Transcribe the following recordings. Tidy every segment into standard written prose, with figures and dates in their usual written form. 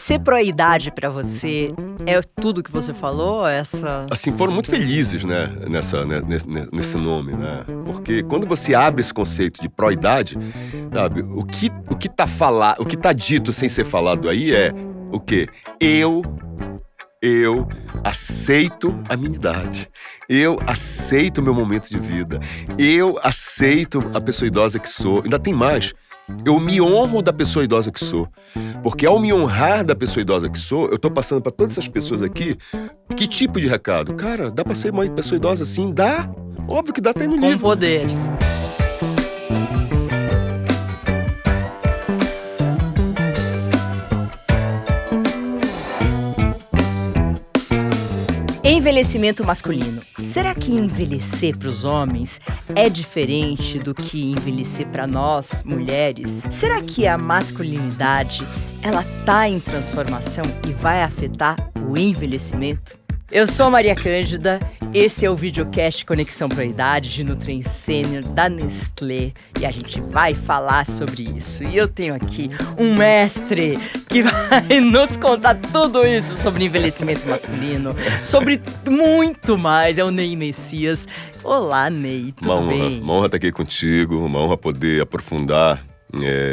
Ser pró-idade pra você é tudo que você falou? Assim, foram muito felizes, né, nesse nome, né? Porque quando você abre esse conceito de pró-idade, sabe, o que tá dito sem ser falado aí é o quê? Eu aceito a minha idade. Eu aceito o meu momento de vida. Eu aceito a pessoa idosa que sou. Ainda tem mais. Eu me honro da pessoa idosa que sou. Porque ao me honrar da pessoa idosa que sou, eu tô passando pra todas essas pessoas aqui, que tipo de recado? Cara, dá pra ser uma pessoa idosa assim? Dá. Óbvio que dá, tá aí no livro. Com poder. Envelhecimento masculino. Será que envelhecer para os homens é diferente do que envelhecer para nós, mulheres? Será que a masculinidade, ela tá em transformação e vai afetar o envelhecimento? Eu sou a Maria Cândida, esse é o videocast Conexão Pró-Idade de Nutrien Sênior da Nestlé e a gente vai falar sobre isso. E eu tenho aqui um mestre que vai nos contar tudo isso sobre envelhecimento masculino, sobre muito mais, é o Ney Messias. Olá, Ney, tudo bem? Uma honra estar aqui contigo, uma honra poder aprofundar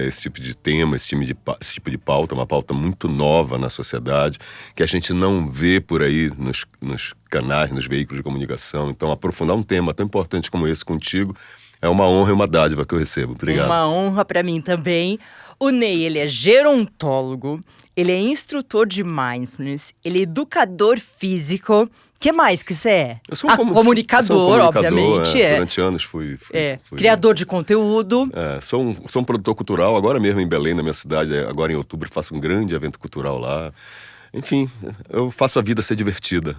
esse tipo de tema, esse tipo de pauta, uma pauta muito nova na sociedade, que a gente não vê por aí nos canais, nos veículos de comunicação. Então, aprofundar um tema tão importante como esse contigo é uma honra e uma dádiva que eu recebo. Obrigado. Uma honra para mim também. O Ney, ele é gerontólogo, ele é instrutor de mindfulness, ele é educador físico. O que mais que você é? Eu sou um comunicador, obviamente. Durante anos fui criador de conteúdo. Sou um produtor cultural, agora mesmo em Belém, na minha cidade. Agora em outubro faço um grande evento cultural lá. Enfim, eu faço a vida ser divertida.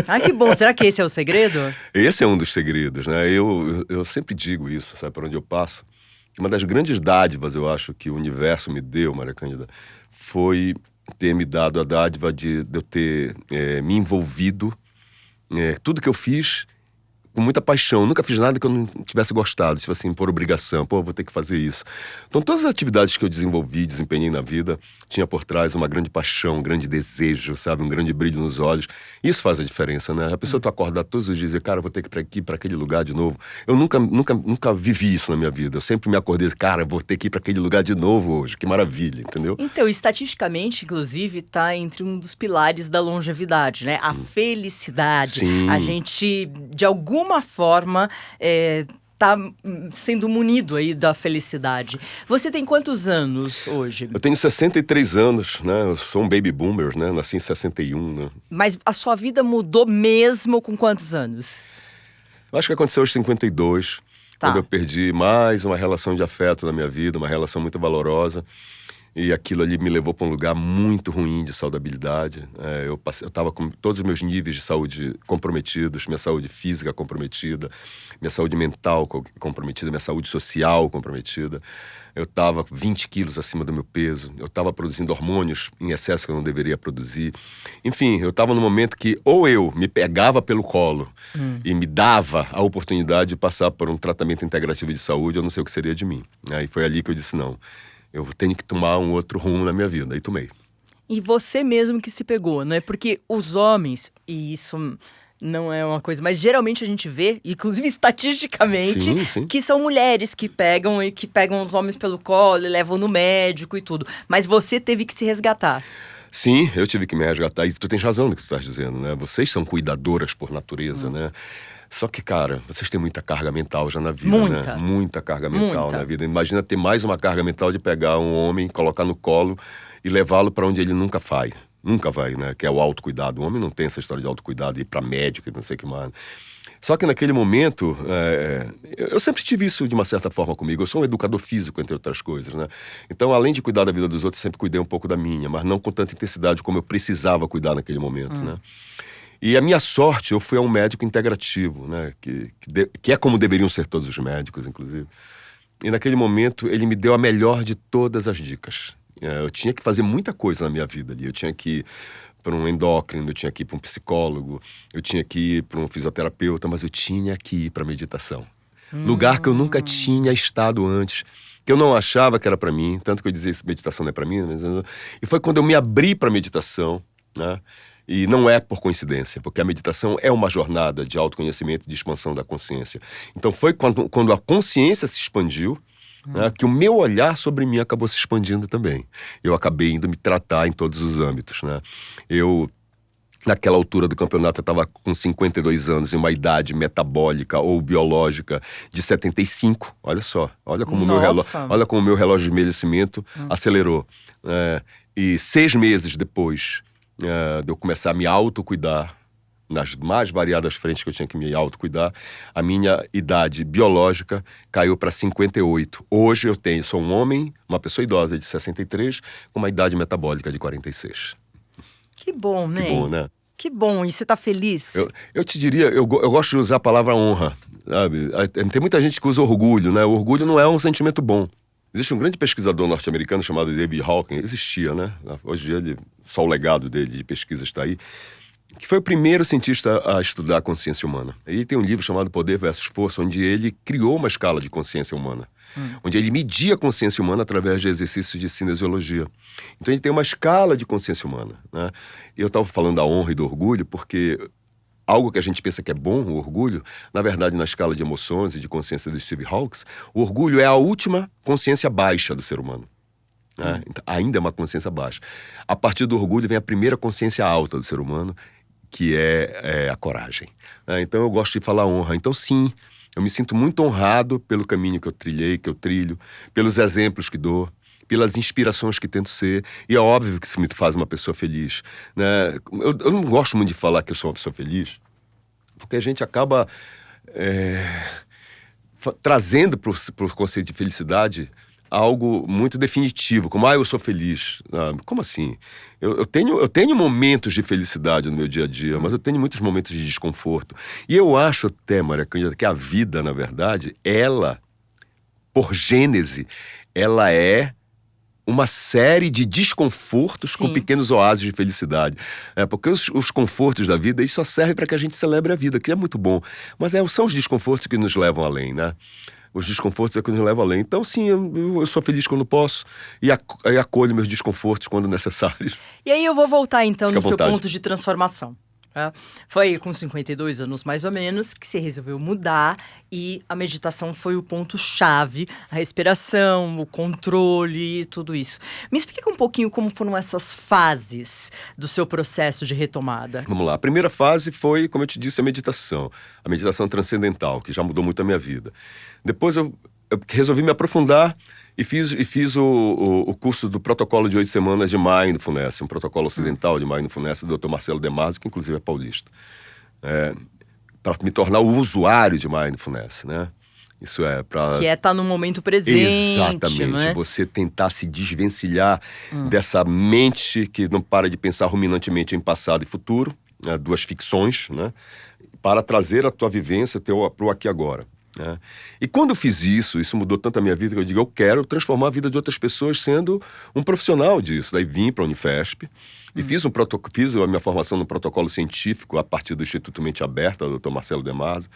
Ah, que bom. Será que esse é o segredo? Esse é um dos segredos, né? Eu sempre digo isso, sabe, por onde eu passo. Uma das grandes dádivas, eu acho, que o universo me deu, Maria Cândida, foi ter me dado a dádiva de eu ter me envolvido. Tudo que eu fiz com muita paixão. Nunca fiz nada que eu não tivesse gostado, tipo assim, por obrigação. Pô, vou ter que fazer isso. Então, todas as atividades que eu desempenhei na vida, tinha por trás uma grande paixão, um grande desejo, sabe? Um grande brilho nos olhos. Isso faz a diferença, né? A pessoa acordar todos os dias e dizer, cara, vou ter que ir para aquele lugar de novo. Eu nunca vivi isso na minha vida. Eu sempre me acordei, cara, vou ter que ir para aquele lugar de novo hoje. Que maravilha, entendeu? Então, estatisticamente, inclusive, tá entre um dos pilares da longevidade, né? A felicidade. Sim. A gente, de alguma forma, tá sendo munido aí da felicidade. Você tem quantos anos hoje? Eu tenho 63 anos, né? Eu sou um baby boomer, né? Nasci em 61, né? Mas a sua vida mudou mesmo com quantos anos? Eu acho que aconteceu aos 52, quando eu perdi mais uma relação de afeto na minha vida, uma relação muito valorosa. E aquilo ali me levou para um lugar muito ruim de saudabilidade. Eu estava com todos os meus níveis de saúde comprometidos, minha saúde física comprometida, minha saúde mental comprometida, minha saúde social comprometida. Eu estava 20 quilos acima do meu peso, eu estava produzindo hormônios em excesso que eu não deveria produzir. Enfim, eu estava num momento que ou eu me pegava pelo colo e me dava a oportunidade de passar por um tratamento integrativo de saúde, eu não sei o que seria de mim. E foi ali que eu disse, não, eu tenho que tomar um outro rumo na minha vida. Aí tomei. E você mesmo que se pegou, né? Porque os homens, e isso não é uma coisa, mas geralmente a gente vê, inclusive estatisticamente, sim. que são mulheres que pegam os homens pelo colo e levam no médico e tudo. Mas você teve que se resgatar. Sim, eu tive que me resgatar. E tu tens razão no que tu estás dizendo, né? Vocês são cuidadoras por natureza, né? Só que, cara, vocês têm muita carga mental já na vida, né? Muita carga mental na vida. Imagina ter mais uma carga mental de pegar um homem, colocar no colo e levá-lo para onde ele nunca vai. Nunca vai, né? Que é o autocuidado. O homem não tem essa história de autocuidado, ir para médico e não sei o que mais. Só que naquele momento, eu sempre tive isso de uma certa forma comigo. Eu sou um educador físico, entre outras coisas, né? Então, além de cuidar da vida dos outros, sempre cuidei um pouco da minha, mas não com tanta intensidade como eu precisava cuidar naquele momento, né? E a minha sorte, eu fui a um médico integrativo, né? Que é como deveriam ser todos os médicos, inclusive. E naquele momento, ele me deu a melhor de todas as dicas. Eu tinha que fazer muita coisa na minha vida ali. Eu tinha que ir para um endócrino, eu tinha que ir para um psicólogo, eu tinha que ir para um fisioterapeuta, mas eu tinha que ir para a meditação. Lugar que eu nunca tinha estado antes. que eu não achava que era para mim, tanto que eu dizia que meditação não é para mim, e foi quando eu me abri para meditação, né? E não é por coincidência, porque a meditação é uma jornada de autoconhecimento e de expansão da consciência. Então foi quando a consciência se expandiu, né, que o meu olhar sobre mim acabou se expandindo também. Eu acabei indo me tratar em todos os âmbitos, né? Naquela altura do campeonato, eu estava com 52 anos e uma idade metabólica ou biológica de 75. Olha só, olha como o meu relógio de envelhecimento acelerou. E 6 meses depois de eu começar a me autocuidar, nas mais variadas frentes que eu tinha que me autocuidar, a minha idade biológica caiu para 58. Hoje sou um homem, uma pessoa idosa de 63, com uma idade metabólica de 46. Que bom, né? Que bom, né? Que bom, e você tá feliz? Eu te diria, eu gosto de usar a palavra honra, sabe? Tem muita gente que usa orgulho, né? O orgulho não é um sentimento bom. Existe um grande pesquisador norte-americano chamado David Hawkins, existia, né? Hoje em dia, só o legado dele de pesquisa está aí, que foi o primeiro cientista a estudar a consciência humana. Ele tem um livro chamado Poder versus Força, onde ele criou uma escala de consciência humana, onde ele media a consciência humana através de exercícios de cinesiologia. Então ele tem uma escala de consciência humana, né? Eu estava falando da honra e do orgulho porque algo que a gente pensa que é bom, o orgulho, na verdade, na escala de emoções e de consciência do Steve Hawkes, o orgulho é a última consciência baixa do ser humano. Né? Então, ainda é uma consciência baixa. A partir do orgulho vem a primeira consciência alta do ser humano, que é a coragem. Então eu gosto de falar honra. Então sim, eu me sinto muito honrado pelo caminho que eu trilhei, que eu trilho, pelos exemplos que dou, pelas inspirações que tento ser. E é óbvio que isso me faz uma pessoa feliz, né? Eu não gosto muito de falar que eu sou uma pessoa feliz, porque a gente acaba trazendo para o conceito de felicidade algo muito definitivo, como, eu sou feliz. Como assim? Eu tenho momentos de felicidade no meu dia a dia, mas eu tenho muitos momentos de desconforto. E eu acho até, Maria Cândida, que a vida, na verdade, ela, por gênese, ela é uma série de desconfortos com pequenos oásis de felicidade. Porque os confortos da vida, isso só serve para que a gente celebre a vida, que é muito bom. Mas são os desconfortos que nos levam além, né? Os desconfortos é que nos levam além. Então, sim, eu sou feliz quando posso e acolho meus desconfortos quando necessários. E aí eu vou voltar, então, no seu ponto de transformação. Foi com 52 anos, mais ou menos, que você resolveu mudar e a meditação foi o ponto-chave, a respiração, o controle, tudo isso. Me explica um pouquinho como foram essas fases do seu processo de retomada. Vamos lá. A primeira fase foi, como eu te disse, a meditação transcendental, que já mudou muito a minha vida. Depois eu resolvi me aprofundar e fiz o curso do protocolo de 8 semanas de Mindfulness, um protocolo ocidental de Mindfulness do Dr. Marcelo Demarzo, que inclusive é paulista, para me tornar o usuário de Mindfulness, né? Isso para... Que é estar no momento presente. Exatamente, né? Você tentar se desvencilhar dessa mente que não para de pensar ruminantemente em passado e futuro, né? Duas ficções, né? Para trazer a tua vivência para o aqui e agora. E quando eu fiz isso mudou tanto a minha vida que eu digo, eu quero transformar a vida de outras pessoas sendo um profissional disso. Daí vim para a Unifesp e fiz a minha formação no protocolo científico a partir do Instituto Mente Aberta, do Dr. Marcelo Demarzo,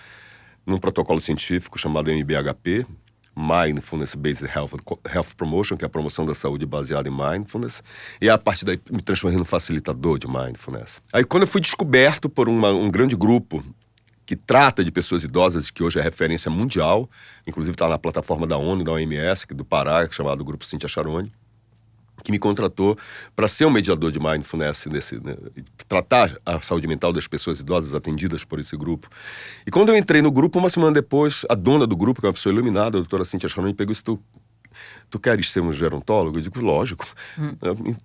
num protocolo científico chamado MBHP, Mindfulness Based Health Promotion, que é a promoção da saúde baseada em Mindfulness, e a partir daí me transformei num facilitador de Mindfulness. Aí quando eu fui descoberto por um grande grupo que trata de pessoas idosas, que hoje é referência mundial, inclusive está na plataforma da ONU, da OMS, do Pará, chamado Grupo Cíntia Charoni, que me contratou para ser um mediador de Mindfulness, tratar a saúde mental das pessoas idosas atendidas por esse grupo. E quando eu entrei no grupo, uma semana depois, a dona do grupo, que é uma pessoa iluminada, a doutora Cíntia Charoni, pegou isso: tu queres ser um gerontólogo? Eu digo, lógico.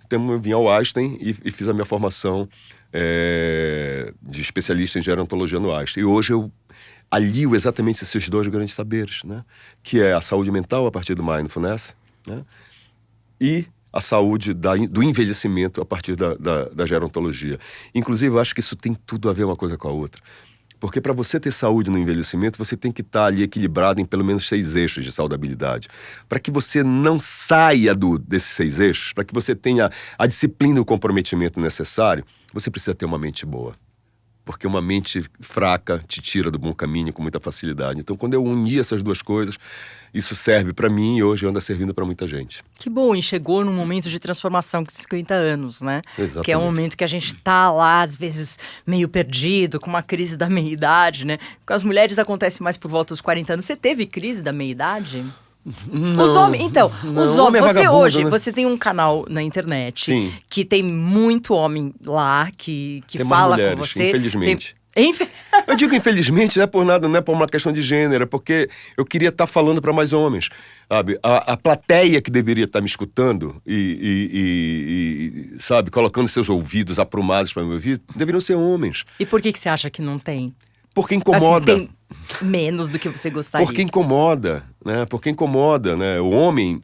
Então eu vim ao Einstein e fiz a minha formação de especialista em gerontologia no Einstein. E hoje eu alio exatamente esses dois grandes saberes, né? Que é a saúde mental a partir do Mindfulness, né? E a saúde do envelhecimento a partir da gerontologia. Inclusive, eu acho que isso tem tudo a ver uma coisa com a outra. Porque para você ter saúde no envelhecimento, você tem que estar ali equilibrado em pelo menos 6 eixos de saudabilidade. Para que você não saia desses 6 eixos, para que você tenha a disciplina e o comprometimento necessário, você precisa ter uma mente boa. porque uma mente fraca te tira do bom caminho com muita facilidade. Então, quando eu uni essas duas coisas, isso serve para mim e hoje anda servindo para muita gente. Que bom, e chegou num momento de transformação com 50 anos, né? Exatamente. Que é um momento que a gente tá lá, às vezes, meio perdido, com uma crise da meia-idade, né? Com as mulheres acontece mais por volta dos 40 anos. Você teve crise da meia-idade? Não, os homens, então, não, os homens, homem é você hoje, né? você tem um canal na internet. Sim. Que tem muito homem lá que tem fala mulheres, com você. Infelizmente. Eu digo infelizmente, não é por nada, não é por uma questão de gênero, é porque eu queria estar falando para mais homens, sabe? A plateia que deveria estar me escutando sabe, colocando seus ouvidos aprumados para me ouvir, deveriam ser homens. E por que você acha que não tem? Porque incomoda. Assim, tem menos do que você gostaria. Porque incomoda, né? Porque incomoda, né? O homem,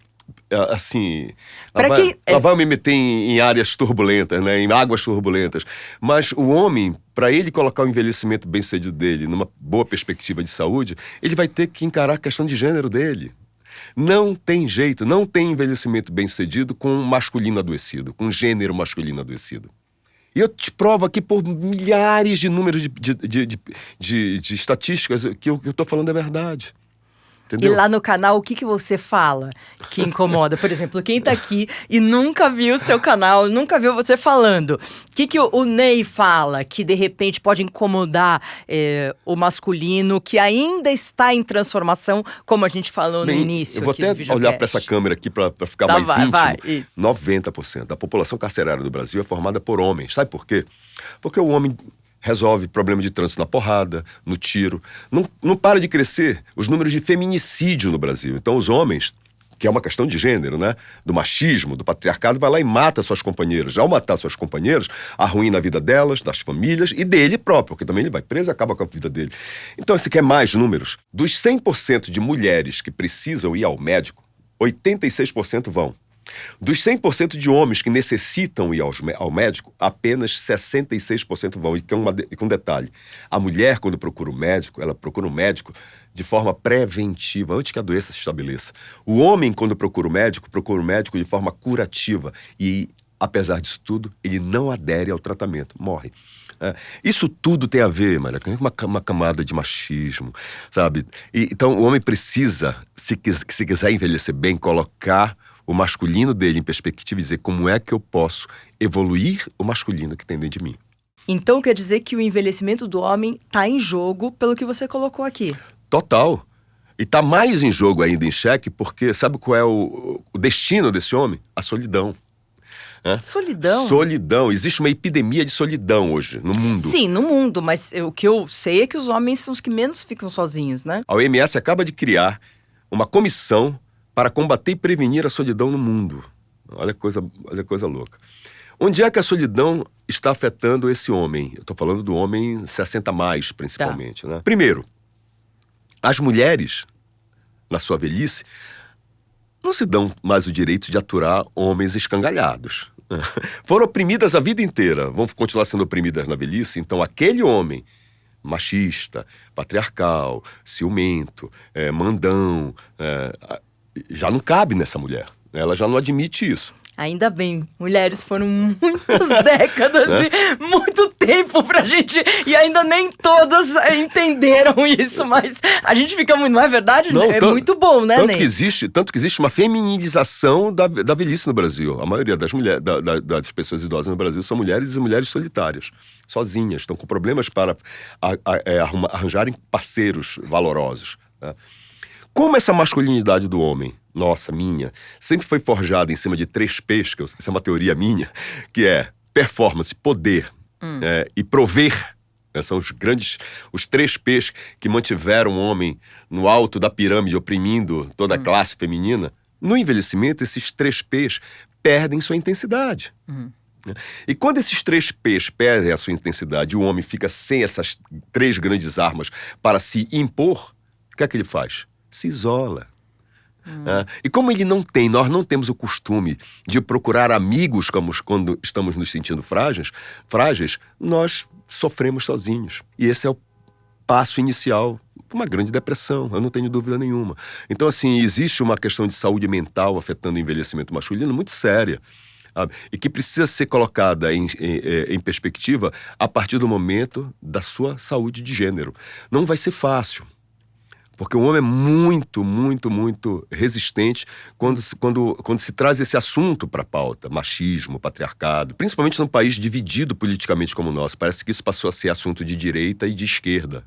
assim... Lá vai me meter em áreas turbulentas, né? Em águas turbulentas. Mas o homem, para ele colocar o envelhecimento bem-sucedido dele numa boa perspectiva de saúde, ele vai ter que encarar a questão de gênero dele. Não tem jeito, não tem envelhecimento bem-sucedido com masculino adoecido, com gênero masculino adoecido. E eu te provo aqui por milhares de números de estatísticas que o que eu estou falando é verdade. Entendeu? E lá no canal, o que você fala que incomoda? Por exemplo, quem tá aqui e nunca viu o seu canal, nunca viu você falando. O que o Ney fala que, de repente, pode incomodar o masculino, que ainda está em transformação, como a gente falou no início? Eu vou até olhar para essa câmera aqui para ficar mais íntimo. Isso. 90% da população carcerária do Brasil é formada por homens. Sabe por quê? Porque o homem resolve problema de trânsito na porrada, no tiro. Não para de crescer os números de feminicídio no Brasil. Então os homens, que é uma questão de gênero, né? Do machismo, do patriarcado, vai lá e mata suas companheiras. Ao matar suas companheiras, arruína a vida delas, das famílias e dele próprio, porque também ele vai preso e acaba com a vida dele. Então, você quer mais números? Dos 100% de mulheres que precisam ir ao médico, 86% vão. Dos 100% de homens que necessitam ir ao médico, apenas 66% vão. E com um detalhe, a mulher, quando procura um médico, ela procura um médico de forma preventiva, antes que a doença se estabeleça. O homem, quando procura um médico de forma curativa. E, apesar disso tudo, ele não adere ao tratamento, morre. Isso tudo tem a ver, Maria, com uma camada de machismo, sabe? Então, o homem precisa, se quiser envelhecer bem, colocar o masculino dele em perspectiva e dizer como é que eu posso evoluir o masculino que tem dentro de mim. Então quer dizer que o envelhecimento do homem está em jogo pelo que você colocou aqui. Total. E está mais em jogo ainda, em xeque, porque sabe qual é o destino desse homem? A solidão. Solidão? Solidão. Existe uma epidemia de solidão hoje no mundo. Sim, no mundo, mas o que eu sei é que os homens são os que menos ficam sozinhos, né? A OMS acaba de criar uma comissão para combater e prevenir a solidão no mundo. Olha que coisa louca. Onde é que a solidão está afetando esse homem? Eu estou falando do homem 60 mais, principalmente. Né? Primeiro, as mulheres, na sua velhice, não se dão mais o direito de aturar homens escangalhados. Foram oprimidas a vida inteira, vão continuar sendo oprimidas na velhice. Então, aquele homem machista, patriarcal, ciumento, mandão, já não cabe nessa mulher. Ela já não admite isso. Ainda bem, mulheres foram muitas décadas e muito tempo pra gente, e ainda nem todas entenderam isso, mas a gente fica muito, não é verdade? Não, muito bom, né, Ney? Tanto que existe uma feminização da velhice no Brasil. A maioria das mulheres, das pessoas idosas no Brasil são mulheres e mulheres solitárias, sozinhas, estão com problemas para arranjarem parceiros valorosos. Né? Como essa masculinidade do homem, nossa, minha, sempre foi forjada em cima de 3 P's, que essa é uma teoria minha, que é performance, poder e prover. São os 3 P's que mantiveram o homem no alto da pirâmide, oprimindo toda a classe feminina. No envelhecimento, esses 3 P's perdem sua intensidade. E quando esses 3 P's perdem a sua intensidade e o homem fica sem essas 3 grandes armas para se impor, o que é que ele faz? Se isola. E como nós não temos o costume de procurar amigos quando estamos nos sentindo frágeis, nós sofremos sozinhos. E esse é o passo inicial para uma grande depressão, eu não tenho dúvida nenhuma. Então, assim, existe uma questão de saúde mental afetando o envelhecimento masculino muito séria. sabe? E que precisa ser colocada em perspectiva a partir do momento da sua saúde de gênero. Não vai ser fácil. Porque o homem é muito, muito, muito resistente quando se traz esse assunto para a pauta. Machismo, patriarcado. Principalmente num país dividido politicamente como o nosso. Parece que isso passou a ser assunto de direita e de esquerda.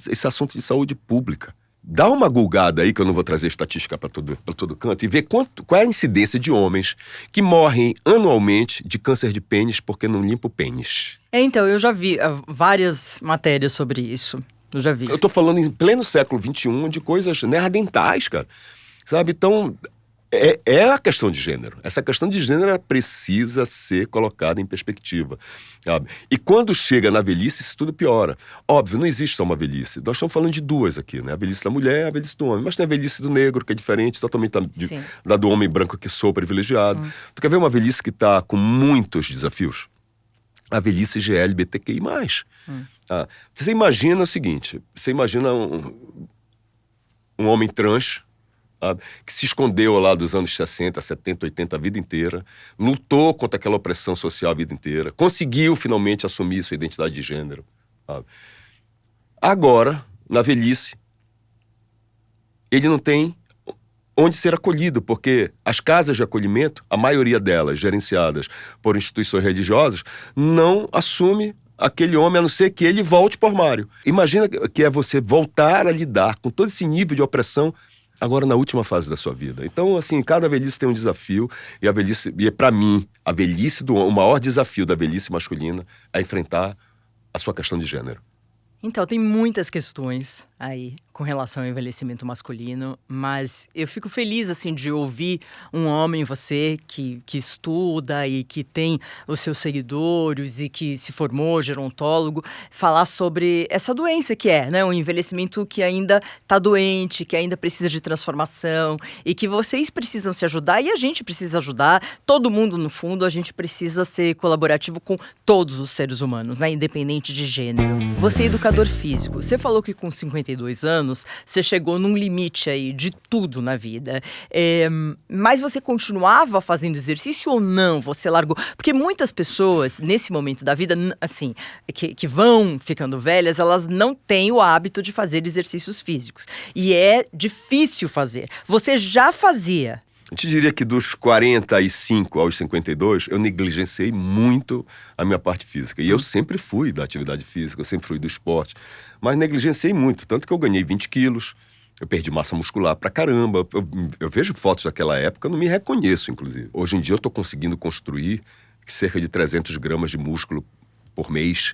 Esse assunto de saúde pública. Dá uma gulgada aí, que eu não vou trazer estatística para todo canto, e ver qual é a incidência de homens que morrem anualmente de câncer de pênis porque não limpa o pênis. Então, eu já vi várias matérias sobre isso. Eu já vi. Eu tô falando em pleno século XXI de coisas neandertais, cara. Sabe? Então, é a questão de gênero. Essa questão de gênero precisa ser colocada em perspectiva. Sabe? E quando chega na velhice, isso tudo piora. Óbvio, não existe só uma velhice. Nós estamos falando de duas aqui, né? A velhice da mulher e a velhice do homem. Mas tem a velhice do negro, que é diferente, totalmente da do homem branco que sou privilegiado. Tu quer ver uma velhice que está com muitos desafios? A velhice GLBTQI+. Você imagina o seguinte, você imagina um homem trans, sabe, que se escondeu lá dos anos 60, 70, 80 a vida inteira, lutou contra aquela opressão social a vida inteira, conseguiu finalmente assumir sua identidade de gênero. Sabe. Agora, na velhice, ele não tem onde ser acolhido, porque as casas de acolhimento, a maioria delas gerenciadas por instituições religiosas, não assume aquele homem, a não ser que ele volte para o armário. Imagina que é você voltar a lidar com todo esse nível de opressão agora na última fase da sua vida. Então, assim, cada velhice tem um desafio, e para mim, o maior desafio da velhice masculina é enfrentar a sua questão de gênero. Então, tem muitas questões aí com relação ao envelhecimento masculino, mas eu fico feliz, assim, de ouvir um homem, você, que estuda e que tem os seus seguidores e que se formou gerontólogo, falar sobre essa doença que é, né? Um envelhecimento que ainda está doente, que ainda precisa de transformação e que vocês precisam se ajudar e a gente precisa ajudar. Todo mundo, no fundo, a gente precisa ser colaborativo com todos os seres humanos, né? Independente de gênero. Você é educador físico. Você falou que com 52 anos você chegou num limite aí de tudo na vida. Mas você continuava fazendo exercício ou não? Você largou? Porque muitas pessoas, nesse momento da vida, assim, que vão ficando velhas, elas não têm o hábito de fazer exercícios físicos. E é difícil fazer. Você já fazia? Eu te diria que dos 45 aos 52, eu negligenciei muito a minha parte física. E eu sempre fui da atividade física, eu sempre fui do esporte. Mas negligenciei muito, tanto que eu ganhei 20 quilos, eu perdi massa muscular pra caramba. Eu vejo fotos daquela época, eu não me reconheço, inclusive. Hoje em dia eu tô conseguindo construir cerca de 300 gramas de músculo por mês,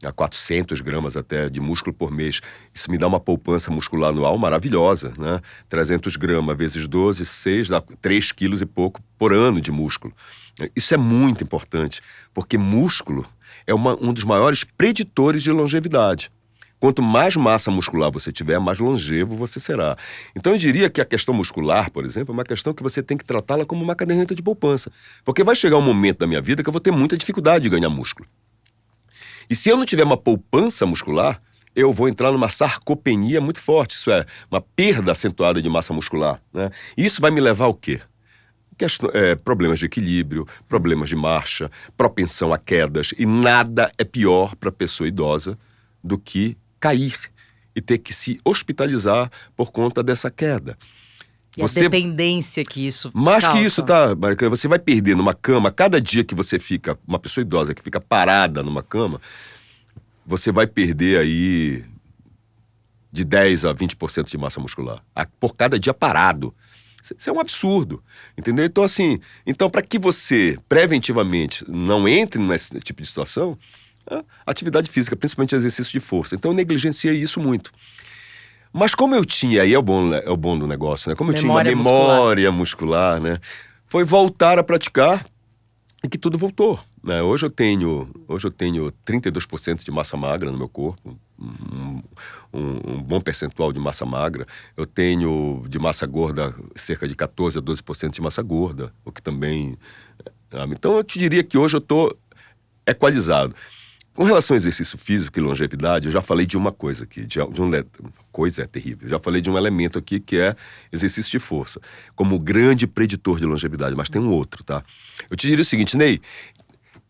a 400 gramas até de músculo por mês. Isso me dá uma poupança muscular anual maravilhosa, né? 300 gramas vezes 12, 6, dá 3 quilos e pouco por ano de músculo. Isso é muito importante, porque músculo é um dos maiores preditores de longevidade. Quanto mais massa muscular você tiver, mais longevo você será. Então eu diria que a questão muscular, por exemplo, é uma questão que você tem que tratá-la como uma caderneta de poupança. Porque vai chegar um momento da minha vida que eu vou ter muita dificuldade de ganhar músculo. E se eu não tiver uma poupança muscular, eu vou entrar numa sarcopenia muito forte. Isso é, uma perda acentuada de massa muscular, né? Isso vai me levar ao quê? Problemas de equilíbrio, problemas de marcha, propensão a quedas. E nada é pior para a pessoa idosa do que cair e ter que se hospitalizar por conta dessa queda. E a dependência que isso mais causa. Que isso, tá, Maricana? Você vai perder numa cama, cada dia que você fica, uma pessoa idosa que fica parada numa cama, você vai perder aí de 10 a 20% de massa muscular. Por cada dia parado. Isso é um absurdo, entendeu? Então, assim, para que você preventivamente não entre nesse tipo de situação, atividade física, principalmente exercício de força. Então eu negligenciei isso muito. Mas como eu tinha, aí é o bom do negócio, né? Como eu tinha uma memória muscular, né? Foi voltar a praticar e que tudo voltou, né? Hoje eu tenho 32% de massa magra no meu corpo, um bom percentual de massa magra. Eu tenho de massa gorda cerca de 14 a 12% de massa gorda, o que também... Então eu te diria que hoje eu estou equalizado. Com relação ao exercício físico e longevidade, eu já falei de uma coisa aqui, coisa é terrível. Já falei de um elemento aqui que é exercício de força, como grande preditor de longevidade, mas tem um outro, tá? Eu te diria o seguinte, Ney,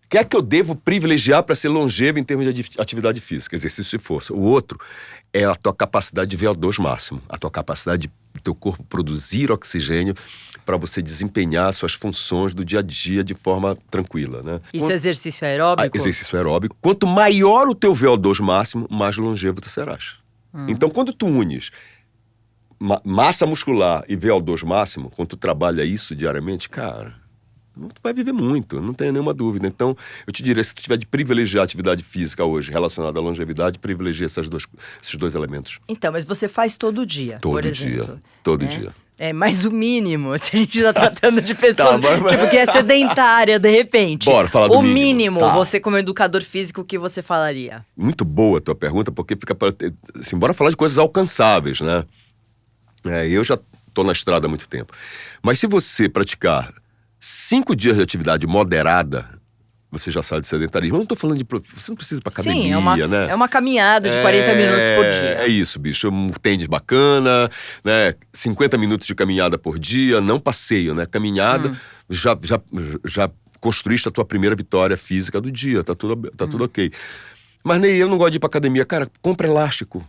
o que é que eu devo privilegiar para ser longevo em termos de atividade física? Exercício de força. O outro é a tua capacidade de VO2 máximo, a tua capacidade do teu corpo produzir oxigênio para você desempenhar suas funções do dia a dia de forma tranquila, né? Isso é exercício aeróbico? Exercício aeróbico. Quanto maior o teu VO2 máximo, mais longevo tu serás. Então, quando tu unes massa muscular e VO2 máximo, quando tu trabalha isso diariamente, cara, tu vai viver muito, não tenho nenhuma dúvida. Então, eu te diria, se tu tiver de privilegiar a atividade física hoje relacionada à longevidade, privilegia esses dois elementos. Então, mas você faz todo dia, por exemplo. Todo dia. É, mas o mínimo, se a gente tá tratando de pessoas tipo, que é sedentária, de repente. Bora, falar do mínimo. O mínimo, você como educador físico, o que você falaria? Muito boa a tua pergunta, porque fica assim, bora falar de coisas alcançáveis, né? Eu já tô na estrada há muito tempo. Mas se você praticar 5 dias de atividade moderada, você já sai de sedentarismo. Eu não tô falando de... Você não precisa ir pra academia, né? É uma caminhada de 40 minutos por dia. É isso, bicho. Um tênis bacana, né? 50 minutos de caminhada por dia, não passeio, né? Caminhada, já construíste a tua primeira vitória física do dia, tá tudo ok. Mas, Ney, eu não gosto de ir pra academia. Cara, compra elástico.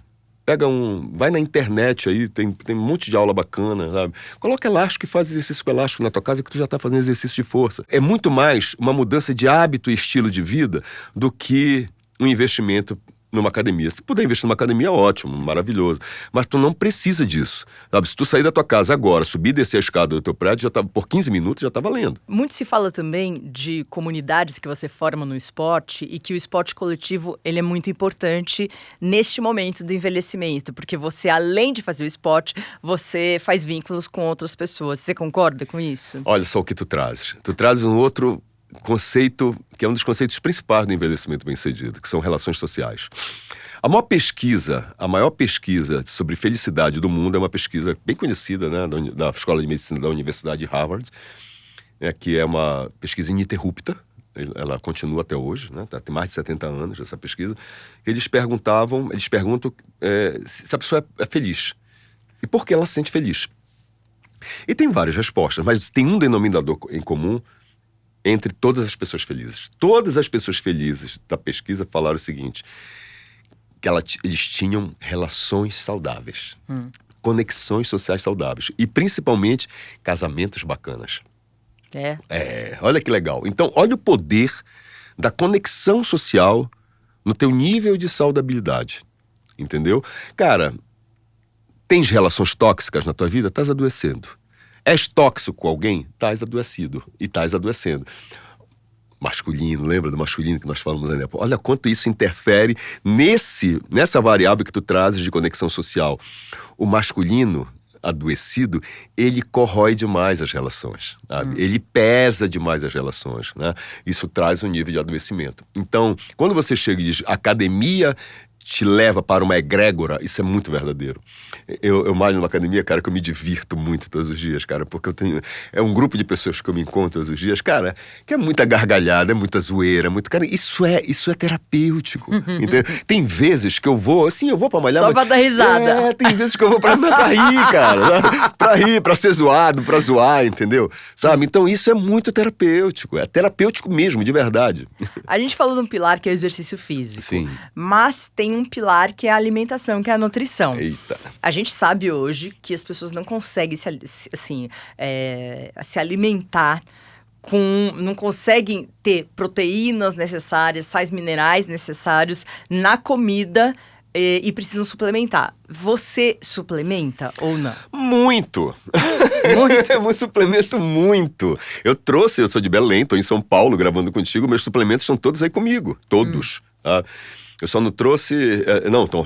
Vai na internet aí, tem um monte de aula bacana, sabe? Coloca elástico e faz exercício com elástico na tua casa que tu já tá fazendo exercício de força. É muito mais uma mudança de hábito e estilo de vida do que um investimento numa academia. Se tu puder investir numa academia, ótimo, maravilhoso. Mas tu não precisa disso, sabe? Se tu sair da tua casa agora, subir e descer a escada do teu prédio, por 15 minutos já tá valendo. Muito se fala também de comunidades que você forma no esporte e que o esporte coletivo, ele é muito importante neste momento do envelhecimento, porque você, além de fazer o esporte, você faz vínculos com outras pessoas. Você concorda com isso? Olha só o que tu trazes. Tu trazes um outro conceito, que é um dos conceitos principais do envelhecimento bem-sucedido, que são relações sociais. A maior pesquisa sobre felicidade do mundo é uma pesquisa bem conhecida, né, da Escola de Medicina da Universidade de Harvard, que é uma pesquisa ininterrupta, ela continua até hoje, né, tem mais de 70 anos essa pesquisa. Eles perguntam se a pessoa é feliz e por que ela se sente feliz. E tem várias respostas, mas tem um denominador em comum entre todas as pessoas felizes. Todas as pessoas felizes da pesquisa falaram o seguinte, que eles tinham relações saudáveis, conexões sociais saudáveis e principalmente casamentos bacanas. Olha que legal. Então, olha o poder da conexão social no teu nível de saudabilidade, entendeu? Cara, tens relações tóxicas na tua vida? Estás adoecendo. És tóxico com alguém? Estás adoecido e estás adoecendo. Masculino, lembra do masculino que nós falamos, né? Olha quanto isso interfere nessa variável que tu trazes de conexão social. O masculino adoecido, ele corrói demais as relações, sabe? Ele pesa demais as relações, né? Isso traz um nível de adoecimento. Então, quando você chega e diz academia te leva para uma egrégora, isso é muito verdadeiro. Eu malho numa academia, cara, que eu me divirto muito todos os dias, cara, porque é um grupo de pessoas que eu me encontro todos os dias, cara, que é muita gargalhada, é muita zoeira, cara, isso é terapêutico, entendeu? Tem vezes que eu vou pra malhar... Só pra dar risada. Tem vezes que eu vou pra rir, cara, pra rir, pra ser zoado, pra zoar, entendeu? Sabe? Então isso é muito terapêutico, é terapêutico mesmo, de verdade. A gente falou de um pilar que é o exercício físico. Sim. Mas tem um pilar que é a alimentação, que é a nutrição. Eita. A gente sabe hoje que as pessoas não conseguem se alimentar não conseguem ter proteínas necessárias, sais minerais necessários na comida e precisam suplementar. Você suplementa ou não? Muito! Eu suplemento muito. Eu sou de Belém, estou em São Paulo gravando contigo, meus suplementos estão todos aí comigo, todos. Tá? Eu só não trouxe...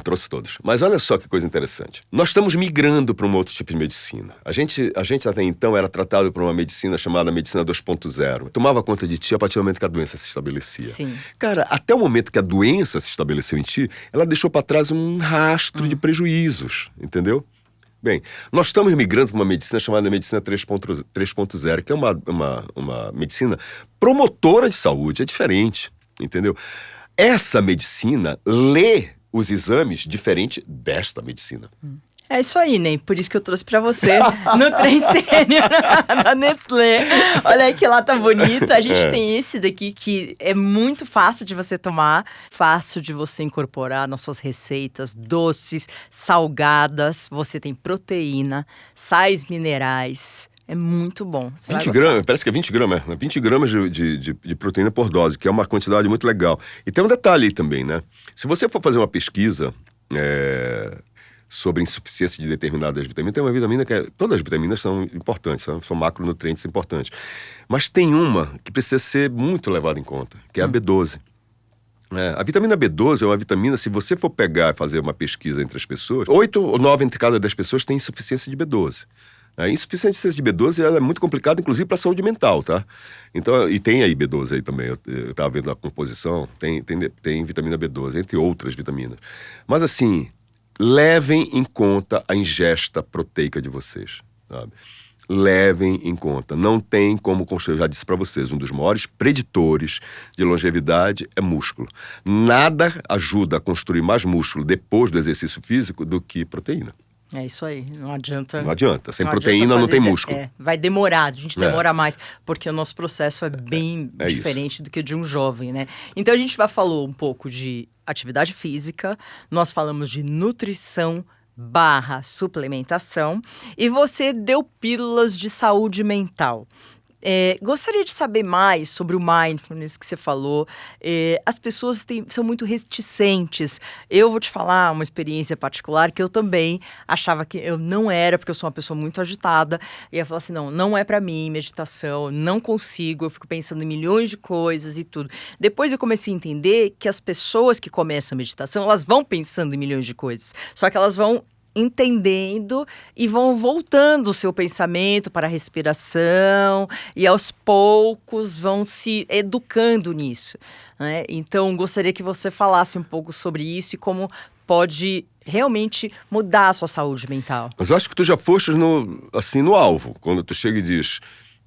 trouxe todos. Mas olha só que coisa interessante. Nós estamos migrando para um outro tipo de medicina. A gente até então era tratado por uma medicina chamada medicina 2.0. Tomava conta de ti a partir do momento que a doença se estabelecia. Sim. Cara, até o momento que a doença se estabeleceu em ti, ela deixou para trás um rastro de prejuízos, entendeu? Bem, nós estamos migrando para uma medicina chamada medicina 3.0, que é uma medicina promotora de saúde, é diferente, entendeu? essa medicina lê os exames diferente desta medicina. É isso aí, Ney. Por isso que eu trouxe pra você Nutri Senior da Nestlé. Olha aí que lata bonita. A gente tem esse daqui que é muito fácil de você tomar, fácil de você incorporar nas suas receitas, doces, salgadas. Você tem proteína, sais minerais. É muito bom. 20 gramas, parece que é 20 gramas, 20 gramas de proteína por dose, que é uma quantidade muito legal. E tem um detalhe aí também, né? Se você for fazer uma pesquisa sobre insuficiência de determinadas vitaminas, tem uma vitamina que todas as vitaminas são importantes, são macronutrientes importantes. Mas tem uma que precisa ser muito levada em conta, que é a B12. A vitamina B12 é uma vitamina, se você for pegar e fazer uma pesquisa entre as pessoas, 8 ou 9 entre cada 10 pessoas têm insuficiência de B12. A insuficiência de B12 ela é muito complicada, inclusive para a saúde mental, tá? Então, e tem aí B12 aí também, eu estava vendo a composição, tem vitamina B12, entre outras vitaminas. Mas assim, levem em conta a ingesta proteica de vocês, sabe? Levem em conta. Não tem como construir, eu já disse para vocês, um dos maiores preditores de longevidade é músculo. Nada ajuda a construir mais músculo depois do exercício físico do que proteína. É isso aí, não adianta. Não adianta, sem proteína não tem músculo. Vai demorar, a gente demora mais, porque o nosso processo é bem diferente do que o de um jovem, né? Então a gente falou um pouco de atividade física, nós falamos de nutrição / suplementação, e você deu pílulas de saúde mental. Gostaria de saber mais sobre o mindfulness que você falou. As pessoas são muito reticentes. Eu vou te falar uma experiência particular que eu também achava que eu não era, porque eu sou uma pessoa muito agitada. E eu falava assim, não é pra mim meditação, não consigo, eu fico pensando em milhões de coisas e tudo. Depois eu comecei a entender que as pessoas que começam a meditação, elas vão pensando em milhões de coisas, só que elas vão entendendo e vão voltando o seu pensamento para a respiração e aos poucos vão se educando nisso, né? Então, gostaria que você falasse um pouco sobre isso e como pode realmente mudar a sua saúde mental. Mas eu acho que tu já foste no alvo, quando tu chega e diz,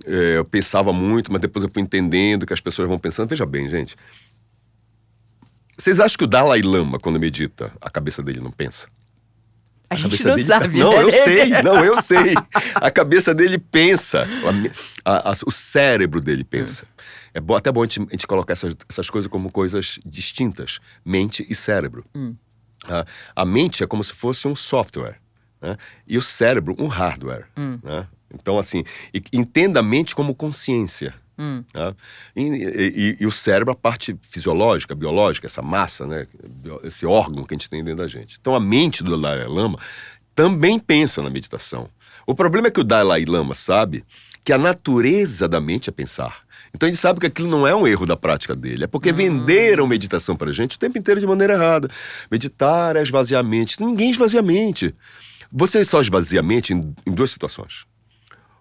eu pensava muito, mas depois eu fui entendendo que as pessoas vão pensando. Veja bem, gente, vocês acham que o Dalai Lama, quando medita, a cabeça dele não pensa? A gente não sabe. Não, eu sei. A cabeça dele pensa. O cérebro dele pensa. É até bom a gente colocar essas coisas como coisas distintas. Mente e cérebro. A mente é como se fosse um software, né? E o cérebro um hardware. Né? Então, assim, entenda a mente como consciência. Tá? E o cérebro, a parte fisiológica, biológica, essa massa, né? Esse órgão que a gente tem dentro da gente. Então a mente do Dalai Lama também pensa na meditação. O problema é que o Dalai Lama sabe que a natureza da mente é pensar. Então ele sabe que aquilo não é um erro da prática dele, é porque venderam meditação pra gente o tempo inteiro de maneira errada. Meditar é esvaziar a mente. Ninguém esvazia a mente. Você só esvazia a mente em duas situações.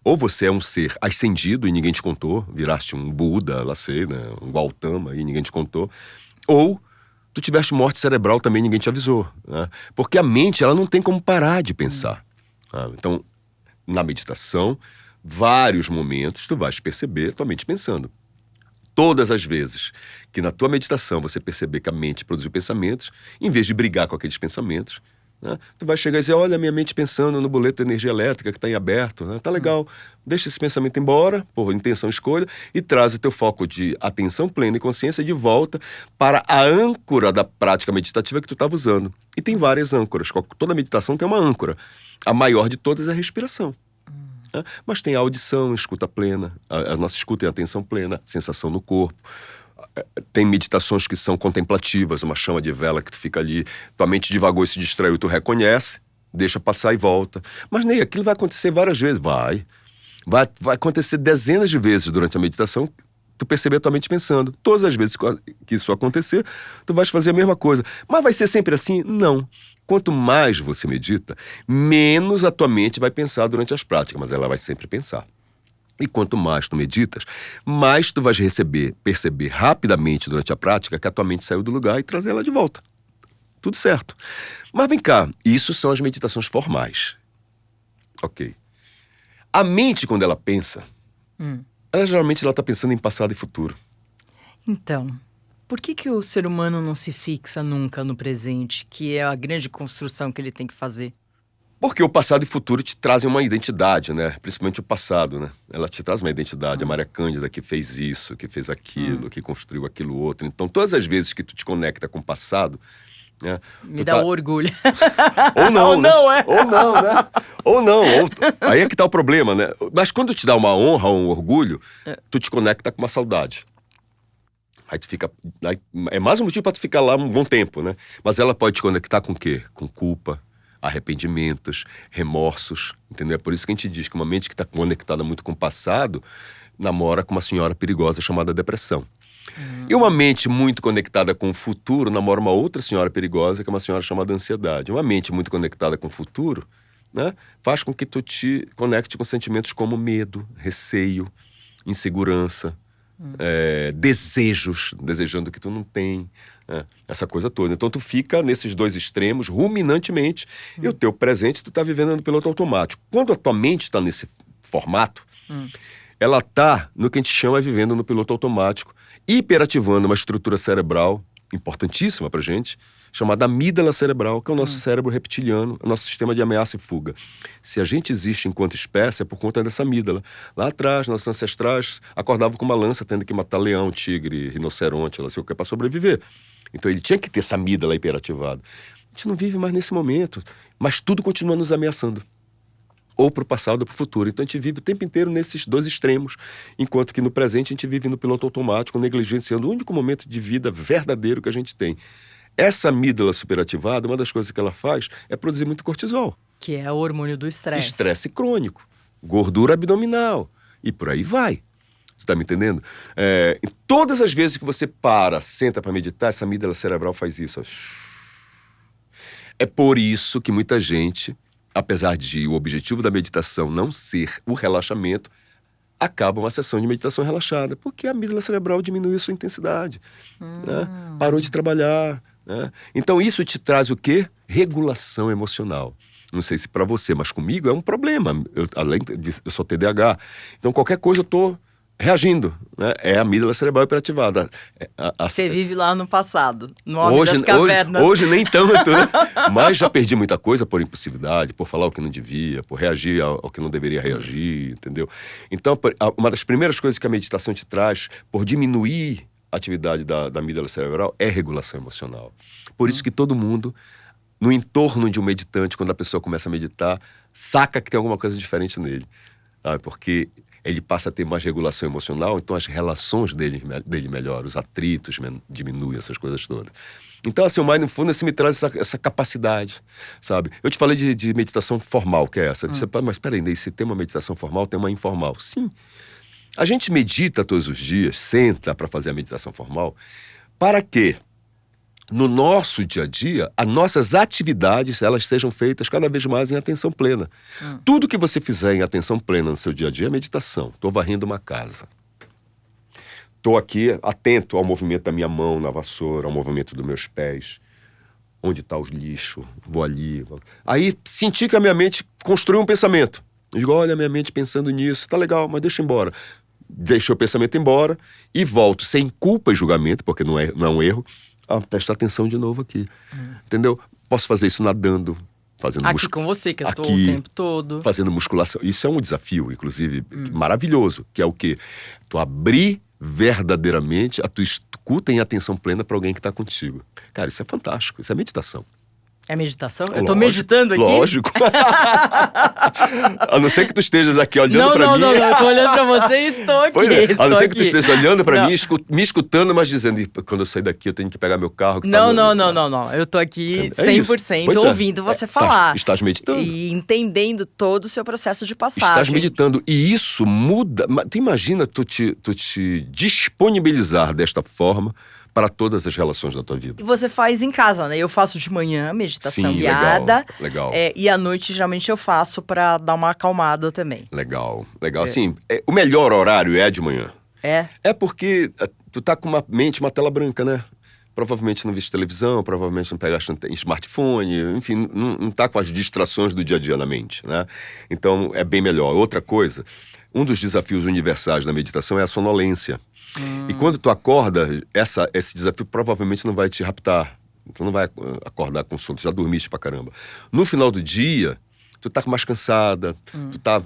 Ou você é um ser ascendido e ninguém te contou, viraste um Buda, lá sei, né, um Gautama e ninguém te contou. Ou tu tiveste morte cerebral também ninguém te avisou. Né? Porque a mente, ela não tem como parar de pensar. Então, na meditação, vários momentos tu vais perceber tua mente pensando. Todas as vezes que na tua meditação você perceber que a mente produziu pensamentos, em vez de brigar com aqueles pensamentos, né, tu vai chegar e dizer, olha a minha mente pensando no boleto de energia elétrica que está em aberto, né, tá legal, deixa esse pensamento embora, por intenção escolha, e traz o teu foco de atenção plena e consciência de volta para a âncora da prática meditativa que tu estava usando. E tem várias âncoras, toda meditação tem uma âncora. A maior de todas é a respiração. Né? Mas tem a audição, escuta plena, a nossa escuta tem atenção plena, sensação no corpo. Tem meditações que são contemplativas, uma chama de vela que tu fica ali, tua mente divagou e se distraiu, tu reconhece, deixa passar e volta. Mas nem aquilo vai acontecer várias vezes. Vai acontecer dezenas de vezes durante a meditação, tu perceber a tua mente pensando. Todas as vezes que isso acontecer, tu vais fazer a mesma coisa. Mas vai ser sempre assim? Não. Quanto mais você medita, menos a tua mente vai pensar durante as práticas, mas ela vai sempre pensar. E quanto mais tu meditas, mais tu vais perceber rapidamente durante a prática que a tua mente saiu do lugar e trazer ela de volta. Tudo certo. Mas vem cá, isso são as meditações formais. Ok. A mente, quando ela pensa, ela geralmente está pensando em passado e futuro. Então, Por que o ser humano não se fixa nunca no presente, que é a grande construção que ele tem que fazer? Porque o passado e o futuro te trazem uma identidade, né? Principalmente o passado, né? Ela te traz uma identidade. A Maria Cândida que fez isso, que fez aquilo, que construiu aquilo outro. Então, todas as vezes que tu te conecta com o passado, né? Me dá orgulho. Ou não, ou né? não, é? Ou não, né? Ou não. Aí é que tá o problema, né? Mas quando te dá uma honra ou um orgulho, tu te conecta com uma saudade. Aí tu fica... Aí é mais um motivo pra tu ficar lá um bom tempo, né? Mas ela pode te conectar com o quê? Com culpa, arrependimentos, remorsos, entendeu? É por isso que a gente diz que uma mente que está conectada muito com o passado namora com uma senhora perigosa chamada depressão. E uma mente muito conectada com o futuro namora uma outra senhora perigosa, que é uma senhora chamada ansiedade. Uma mente muito conectada com o futuro, né, faz com que tu te conecte com sentimentos como medo, receio, insegurança, desejos, desejando o que tu não tem, essa coisa toda. Então tu fica nesses dois extremos, ruminantemente, e o teu presente tu tá vivendo no piloto automático. Quando a tua mente está nesse formato, ela tá no que a gente chama de vivendo no piloto automático, hiperativando uma estrutura cerebral importantíssima pra gente, chamada amígdala cerebral, que é o nosso cérebro reptiliano, o nosso sistema de ameaça e fuga. Se a gente existe enquanto espécie, é por conta dessa amígdala. Lá atrás, nossos ancestrais acordavam com uma lança, tendo que matar leão, tigre, rinoceronte, não sei o que, para sobreviver. Então ele tinha que ter essa amígdala hiperativada. A gente não vive mais nesse momento, mas tudo continua nos ameaçando. Ou para o passado ou para o futuro. Então a gente vive o tempo inteiro nesses dois extremos, enquanto que no presente a gente vive no piloto automático, negligenciando o único momento de vida verdadeiro que a gente tem. Essa amígdala superativada, uma das coisas que ela faz é produzir muito cortisol. Que é o hormônio do estresse. Estresse crônico, gordura abdominal e por aí vai. Você está me entendendo? Todas as vezes que você senta para meditar, essa amígdala cerebral faz isso. Ó. É por isso que muita gente, apesar de o objetivo da meditação não ser o relaxamento, acaba uma sessão de meditação relaxada, porque a amígdala cerebral diminuiu a sua intensidade, né? Parou de trabalhar, né? Então isso te traz o quê? Regulação emocional. Não sei se para você, mas comigo é um problema. Eu sou TDAH, então qualquer coisa eu tô reagindo, né? É a amígdala cerebral hiperativada. Você vive lá no passado, no homem das cavernas. Hoje nem tanto, né? Mas já perdi muita coisa por impulsividade, por falar o que não devia, por reagir ao que não deveria reagir, entendeu? Então, uma das primeiras coisas que a meditação te traz, por diminuir a atividade da amígdala cerebral, é regulação emocional. Por isso que todo mundo, no entorno de um meditante, quando a pessoa começa a meditar, saca que tem alguma coisa diferente nele. Sabe? Porque ele passa a ter mais regulação emocional, então as relações dele melhoram, os atritos diminuem, essas coisas todas. Então, assim, o Mindfulness me traz essa capacidade, sabe? Eu te falei de meditação formal, que é essa. Disse, mas espera aí, se tem uma meditação formal, tem uma informal. Sim. A gente medita todos os dias, senta para fazer a meditação formal, para que no nosso dia a dia, as nossas atividades, elas sejam feitas cada vez mais em atenção plena. Tudo que você fizer em atenção plena no seu dia a dia é meditação. Estou varrendo uma casa. Estou aqui atento ao movimento da minha mão na vassoura, ao movimento dos meus pés. Onde está o lixo? Vou ali. Aí senti que a minha mente construiu um pensamento. Eu digo, olha, minha mente pensando nisso, tá legal, mas deixa embora. Deixo o pensamento embora e volto sem culpa e julgamento, porque não é um erro, a prestar atenção de novo aqui. Entendeu? Posso fazer isso nadando, fazendo aqui com você, que eu tô o tempo todo. Fazendo musculação. Isso é um desafio, inclusive, maravilhoso, que é o quê? Tu abrir verdadeiramente a tua escuta em atenção plena para alguém que está contigo. Cara, isso é fantástico, isso é meditação. É meditação? Eu tô meditando aqui? Lógico. A não ser que tu estejas aqui olhando pra mim. Não, eu tô olhando pra você e estou aqui. A não ser que tu estejas olhando pra mim, me escutando, mas dizendo, quando eu sair daqui eu tenho que pegar meu carro. Não. Eu tô aqui 100% ouvindo você falar. Estás meditando. E entendendo todo o seu processo de passagem. Estás meditando. E isso muda. Tu imagina tu te disponibilizar desta forma para todas as relações da tua vida. E você faz em casa, né? Eu faço de manhã meditação guiada. Legal. E à noite, geralmente, eu faço para dar uma acalmada também. Legal. Assim, o melhor horário é a de manhã. É porque tu tá com uma tela branca, né? Provavelmente não viste televisão, provavelmente não pegaste um smartphone, enfim, não tá com as distrações do dia a dia na mente, né? Então, é bem melhor. Outra coisa, um dos desafios universais da meditação é a sonolência. E quando tu acorda, esse desafio provavelmente não vai te raptar. Tu não vai acordar com sono, tu já dormiste pra caramba. No final do dia, tu tá mais cansada, tu tá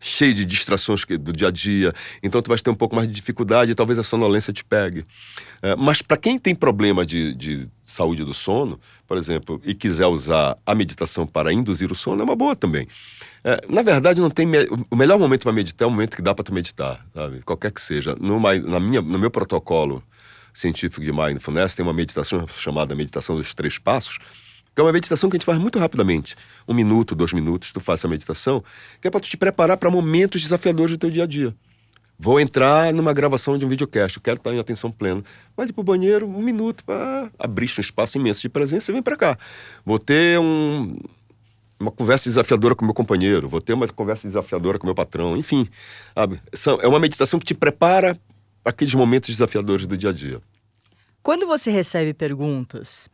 cheio de distrações do dia a dia, então tu vai ter um pouco mais de dificuldade e talvez a sonolência te pegue. Mas para quem tem problema de saúde do sono, por exemplo, e quiser usar a meditação para induzir o sono, é uma boa também. Na verdade, não tem o melhor momento para meditar é o momento que dá para tu meditar, sabe? Qualquer que seja. No meu protocolo científico de Mindfulness, tem uma meditação chamada Meditação dos 3 Passos, que é uma meditação que a gente faz muito rapidamente. 1 minuto, 2 minutos, tu faz essa meditação, que é para tu te preparar para momentos desafiadores do teu dia a dia. Vou entrar numa gravação de um videocast, eu quero estar em atenção plena. Vai ir pro banheiro, 1 minuto, abrir um espaço imenso de presença e vem para cá. Vou ter uma conversa desafiadora com o meu companheiro, vou ter uma conversa desafiadora com o meu patrão, enfim. Sabe? É uma meditação que te prepara para aqueles momentos desafiadores do dia a dia. Quando você recebe perguntas...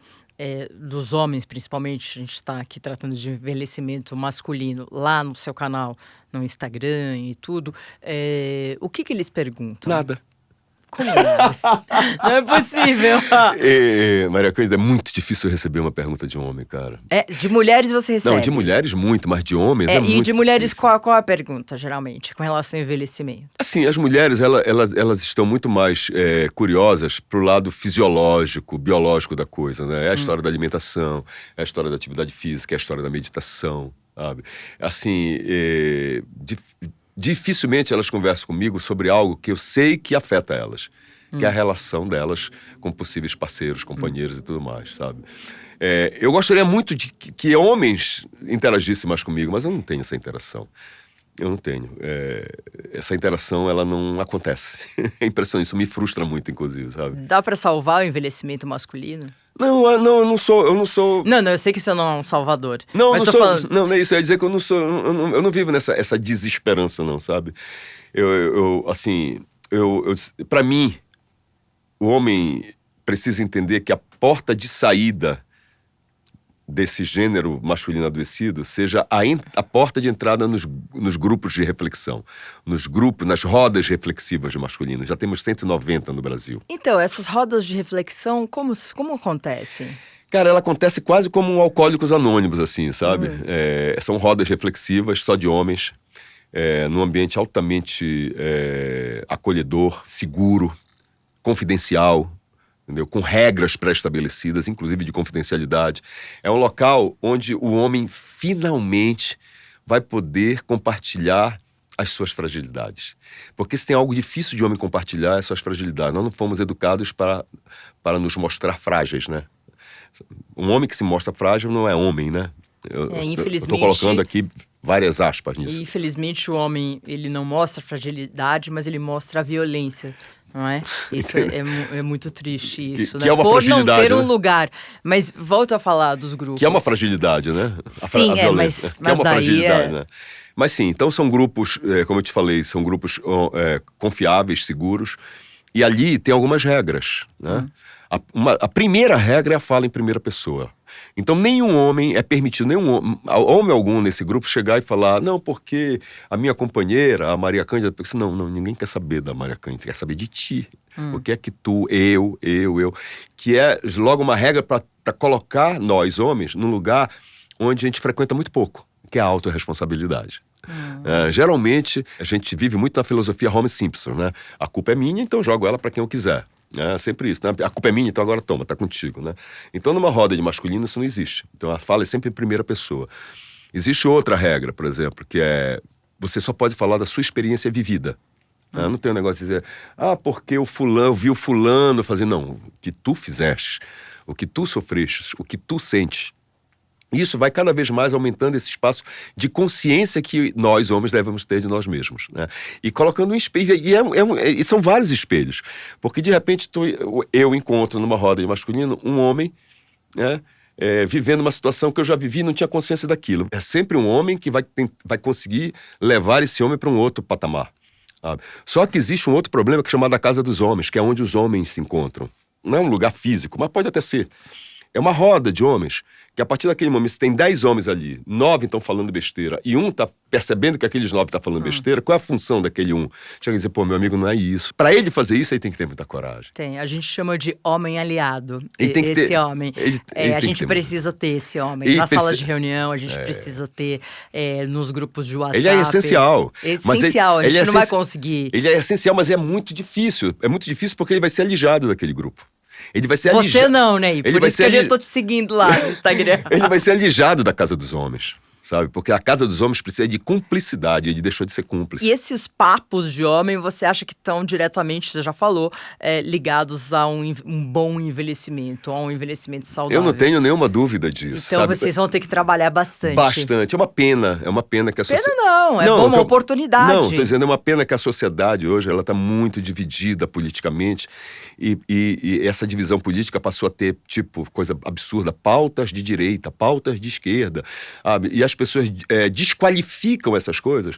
dos homens, principalmente, a gente está aqui tratando de envelhecimento masculino, lá no seu canal, no Instagram e tudo, o que eles perguntam? Nada. Como nada? Não é possível. Maria Cândida, é muito difícil receber uma pergunta de homem, cara. De mulheres você recebe? Não, de mulheres muito, mas de homens é muito E de mulheres, difícil. qual a pergunta, geralmente, com relação ao envelhecimento? Assim, as mulheres, elas estão muito mais curiosas pro lado fisiológico, biológico da coisa, né? É a história da alimentação, é a história da atividade física, é a história da meditação, sabe? Assim, dificilmente elas conversam comigo sobre algo que eu sei que afeta elas, que é a relação delas com possíveis parceiros, companheiros e tudo mais, sabe? Eu gostaria muito de que homens interagissem mais comigo, mas eu não tenho essa interação. Eu não tenho. Essa interação, ela não acontece. É impressionante, isso me frustra muito, inclusive, sabe? Dá pra salvar o envelhecimento masculino? Não, eu não sou... Não, eu sei que você não é um salvador. Não, mas não tô sou... falando... Não é isso, eu ia dizer que eu não sou... Eu não vivo essa desesperança, não, sabe? Pra mim, o homem precisa entender que a porta de saída desse gênero masculino adoecido seja a porta de entrada nos grupos de reflexão, nas rodas reflexivas de masculino. Já temos 190 no Brasil. Então, essas rodas de reflexão, como acontecem? Cara, ela acontece quase como um Alcoólicos Anônimos, assim, sabe? São rodas reflexivas, só de homens, num ambiente altamente acolhedor, seguro, confidencial, entendeu? Com regras pré-estabelecidas, inclusive de confidencialidade. É um local onde o homem finalmente vai poder compartilhar as suas fragilidades. Porque se tem algo difícil de homem compartilhar, é suas fragilidades. Nós não fomos educados para nos mostrar frágeis, né? Um homem que se mostra frágil não é homem, né? Infelizmente... Eu tô colocando aqui várias aspas nisso. Infelizmente, o homem, ele não mostra fragilidade, mas ele mostra a violência. Não é? Isso é muito triste, isso, que né? é uma Por fragilidade, não ter um né? lugar. Mas volto a falar dos grupos. Que é uma fragilidade, né? Sim, mas que é uma daí fragilidade, né? Mas sim, então são grupos, como eu te falei, são grupos confiáveis, seguros. E ali tem algumas regras, né? A primeira regra é a fala em primeira pessoa. Então nenhum homem é permitido, homem algum nesse grupo chegar e falar, não, porque a minha companheira, a Maria Cândida, não, ninguém quer saber da Maria Cândida, quer saber de ti. O que é que tu, eu, que é logo uma regra para colocar nós, homens, num lugar onde a gente frequenta muito pouco, que é a autorresponsabilidade. Geralmente, a gente vive muito na filosofia Homer Simpson, né? A culpa é minha, então eu jogo ela para quem eu quiser. É sempre isso, né? A culpa é minha, então agora toma, tá contigo, né? Então numa roda de masculino isso não existe. Então a fala é sempre em primeira pessoa. Existe outra regra, por exemplo, que é você só pode falar da sua experiência vivida. Não tem um negócio de dizer, porque eu vi o fulano fazer. Não, o que tu fizeste, o que tu sofrestes, o que tu sentes. Isso vai cada vez mais aumentando esse espaço de consciência que nós, homens, devemos ter de nós mesmos, né? E colocando um espelho, e são vários espelhos, porque de repente eu encontro numa roda de masculino um homem, né, vivendo uma situação que eu já vivi e não tinha consciência daquilo. É sempre um homem que vai conseguir levar esse homem para um outro patamar, sabe? Só que existe um outro problema que é chamado a casa dos homens, que é onde os homens se encontram. Não é um lugar físico, mas pode até ser. É uma roda de homens, que a partir daquele momento, se tem 10 homens ali, 9 estão falando besteira, e um tá percebendo que aqueles 9 estão falando besteira, qual é a função daquele um? Chega a dizer, pô, meu amigo, não é isso. Pra ele fazer isso, ele tem que ter muita coragem. Tem, a gente chama de homem aliado, ele tem que esse ter, homem. A gente precisa ter esse homem. Na sala de reunião, a gente precisa ter nos grupos de WhatsApp. Ele é essencial. Essencial, a gente não vai conseguir. Ele é essencial, mas é muito difícil. É muito difícil porque ele vai ser alijado daquele grupo. Ele vai ser Você alijado. não, né? Por isso que eu tô te seguindo lá no Instagram. Ele vai ser alijado da casa dos homens, sabe? Porque a casa dos homens precisa de cumplicidade, ele deixou de ser cúmplice. E esses papos de homem, você acha que estão diretamente, você já falou, ligados a um bom envelhecimento, a um envelhecimento saudável? Eu não tenho nenhuma dúvida disso. Então sabe? vocês vão ter que trabalhar bastante. Bastante. É uma pena que a sociedade... Pena não, é uma oportunidade. Não, estou dizendo, é uma pena que a sociedade hoje, ela está muito dividida politicamente e essa divisão política passou a ter, tipo, coisa absurda, pautas de direita, pautas de esquerda, sabe? E as pessoas desqualificam essas coisas.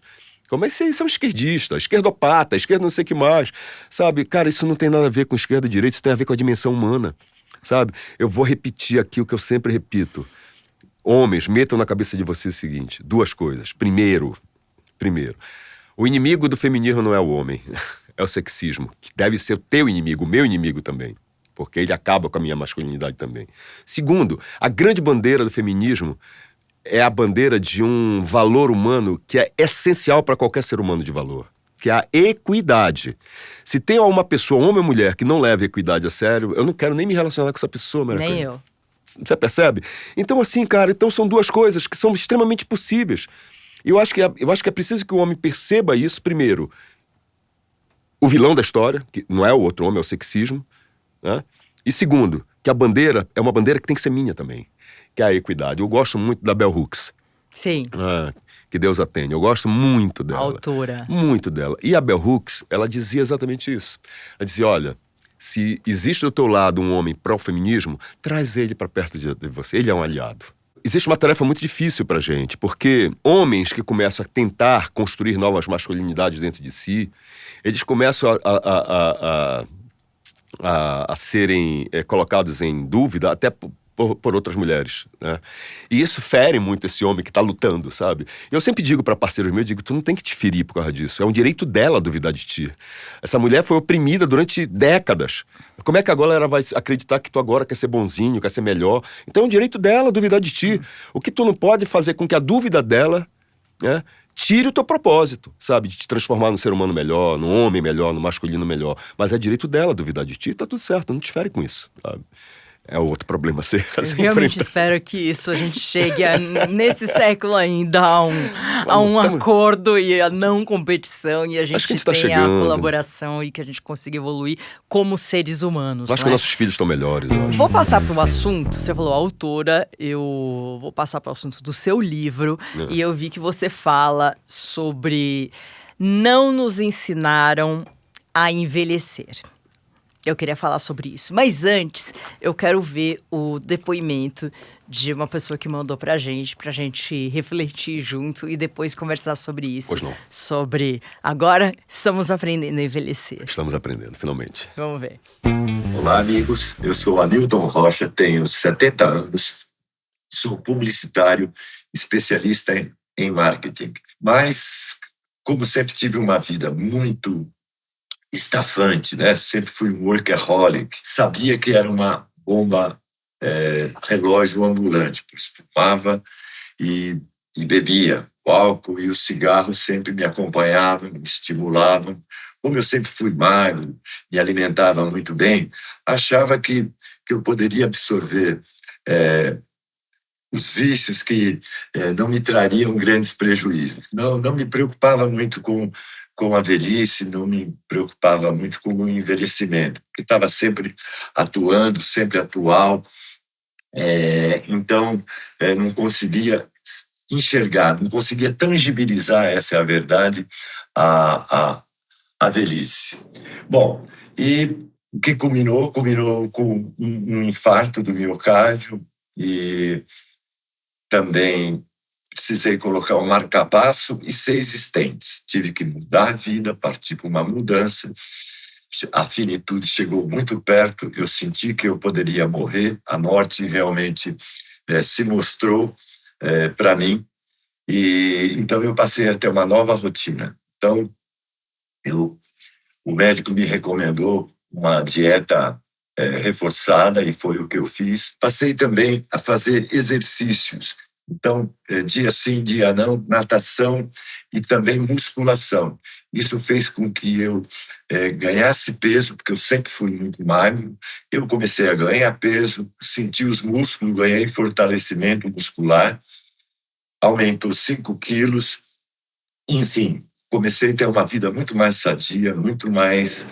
Como é que vocês são esquerdistas, esquerdopata, esquerda não sei o que mais, sabe? Cara, isso não tem nada a ver com esquerda e direita, isso tem a ver com a dimensão humana, sabe? Eu vou repetir aqui o que eu sempre repito. Homens, metam na cabeça de vocês o seguinte, 2 coisas. Primeiro, o inimigo do feminismo não é o homem, é o sexismo, que deve ser o teu inimigo, o meu inimigo também, porque ele acaba com a minha masculinidade também. Segundo, a grande bandeira do feminismo é a bandeira de um valor humano que é essencial para qualquer ser humano de valor, que é a equidade. Se tem uma pessoa, homem ou mulher, que não leva a equidade a sério, eu não quero nem me relacionar com essa pessoa, Mariana. Nem eu. Você percebe? Então, assim, cara, são 2 coisas que são extremamente possíveis. Eu acho que é preciso que o homem perceba isso, primeiro, o vilão da história, que não é o outro homem, é o sexismo, né? E segundo, que a bandeira é uma bandeira que tem que ser minha também, que é a equidade. Eu gosto muito da Bell Hooks. Sim. Que Deus a tenha. Eu gosto muito dela. A autora. Muito dela. E a Bell Hooks, ela dizia exatamente isso. Ela dizia, olha, se existe do teu lado um homem pró-feminismo, traz ele para perto de você. Ele é um aliado. Existe uma tarefa muito difícil pra gente, porque homens que começam a tentar construir novas masculinidades dentro de si, eles começam a serem colocados em dúvida até por outras mulheres, né? E isso fere muito esse homem que tá lutando, sabe? Eu sempre digo para parceiros meus, tu não tem que te ferir por causa disso. É um direito dela duvidar de ti. Essa mulher foi oprimida durante décadas. Como é que agora ela vai acreditar que tu agora quer ser bonzinho, quer ser melhor? Então é um direito dela duvidar de ti. O que tu não pode fazer com que a dúvida dela, né, tire o teu propósito, sabe? De te transformar num ser humano melhor, num homem melhor, num masculino melhor. Mas é direito dela duvidar de ti, tá tudo certo, não te fere com isso, sabe? É outro problema a ser Eu realmente espero que isso a gente chegue nesse século ainda a um acordo e a não competição e a gente tenha a colaboração e que a gente consiga evoluir como seres humanos. Acho que nossos filhos estão melhores. Vou passar para um assunto, você falou autora, eu vou passar para o assunto do seu livro e eu vi que você fala sobre não nos ensinaram a envelhecer. Eu queria falar sobre isso. Mas antes, eu quero ver o depoimento de uma pessoa que mandou pra gente refletir junto e depois conversar sobre isso. Pois não. Sobre agora estamos aprendendo a envelhecer. Estamos aprendendo, finalmente. Vamos ver. Olá, amigos. Eu sou Hamilton Rocha, tenho 70 anos, sou publicitário, especialista em marketing. Mas, como sempre tive uma vida muito estafante, né? Sempre fui um workaholic. Sabia que era uma bomba relógio ambulante, pois fumava e bebia. O álcool e o cigarro sempre me acompanhavam, me estimulavam. Como eu sempre fui magro, me alimentava muito bem, achava que eu poderia absorver os vícios que não me trariam grandes prejuízos. Não me preocupava muito com a velhice, não me preocupava muito com o envelhecimento, porque estava sempre atuando, sempre atual. Então, não conseguia enxergar, não conseguia tangibilizar, essa é a verdade, a velhice. Bom, e o que culminou com um infarto do miocárdio e também precisei colocar um marca-passo e 6 stents. Tive que mudar a vida, partir para uma mudança. a finitude chegou muito perto, eu senti que eu poderia morrer, a morte realmente se mostrou para mim, e então eu passei a ter uma nova rotina. Então, o médico me recomendou uma dieta reforçada, e foi o que eu fiz. Passei também a fazer exercícios. Então, dia sim, dia não, natação e também musculação. Isso fez com que eu ganhasse peso, porque eu sempre fui muito magro. Eu comecei a ganhar peso, senti os músculos, ganhei fortalecimento muscular, aumentou 5 quilos. Enfim, comecei a ter uma vida muito mais sadia, muito mais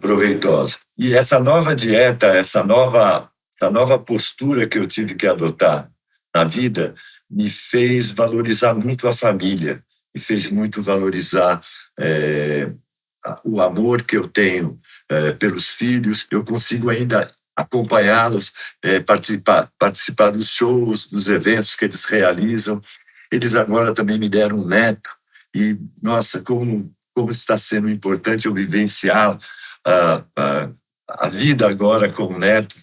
proveitosa. E essa nova dieta, essa nova postura que eu tive que adotar na vida me fez valorizar muito a família, me fez muito valorizar o amor que eu tenho pelos filhos. Eu consigo ainda acompanhá-los, participar dos shows, dos eventos que eles realizam. Eles agora também me deram um neto e, nossa, como está sendo importante eu vivenciar a vida agora com o neto,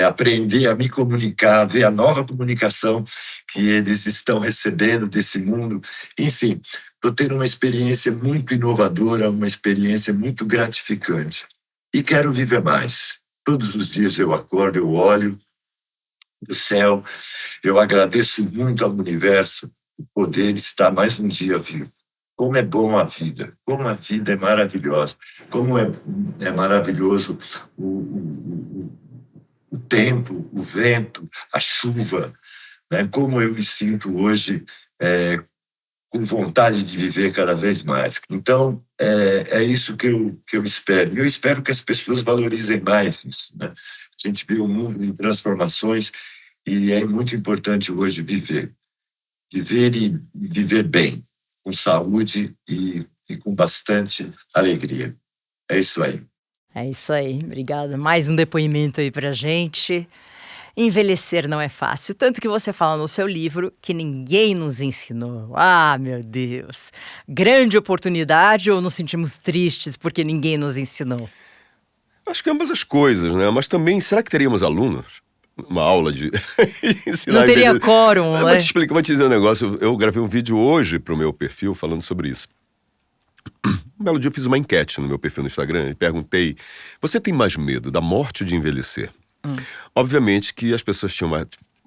aprender a me comunicar, ver a nova comunicação que eles estão recebendo desse mundo. Enfim, estou tendo uma experiência muito inovadora, uma experiência muito gratificante. E quero viver mais. Todos os dias eu acordo, eu olho do céu, eu agradeço muito ao universo o poder estar mais um dia vivo. Como é bom a vida, como a vida é maravilhosa, como é maravilhoso o tempo, o vento, a chuva, né? Como eu me sinto hoje com vontade de viver cada vez mais. Então, é isso que eu espero. E eu espero que as pessoas valorizem mais isso, né? A gente vê o mundo em transformações e é muito importante hoje viver e viver bem, com saúde e com bastante alegria. É isso aí. É isso aí, obrigada. Mais um depoimento aí pra gente. Envelhecer não é fácil, tanto que você fala no seu livro que ninguém nos ensinou. Ah, meu Deus! Grande oportunidade ou nos sentimos tristes porque ninguém nos ensinou? Acho que ambas as coisas, né? Mas também, será que teríamos alunos? Uma aula de ensinar. Não teria quórum, né? Vou te dizer um negócio. Eu gravei um vídeo hoje pro meu perfil falando sobre isso. Um belo dia eu fiz uma enquete no meu perfil no Instagram e perguntei: você tem mais medo da morte ou de envelhecer? Obviamente que as pessoas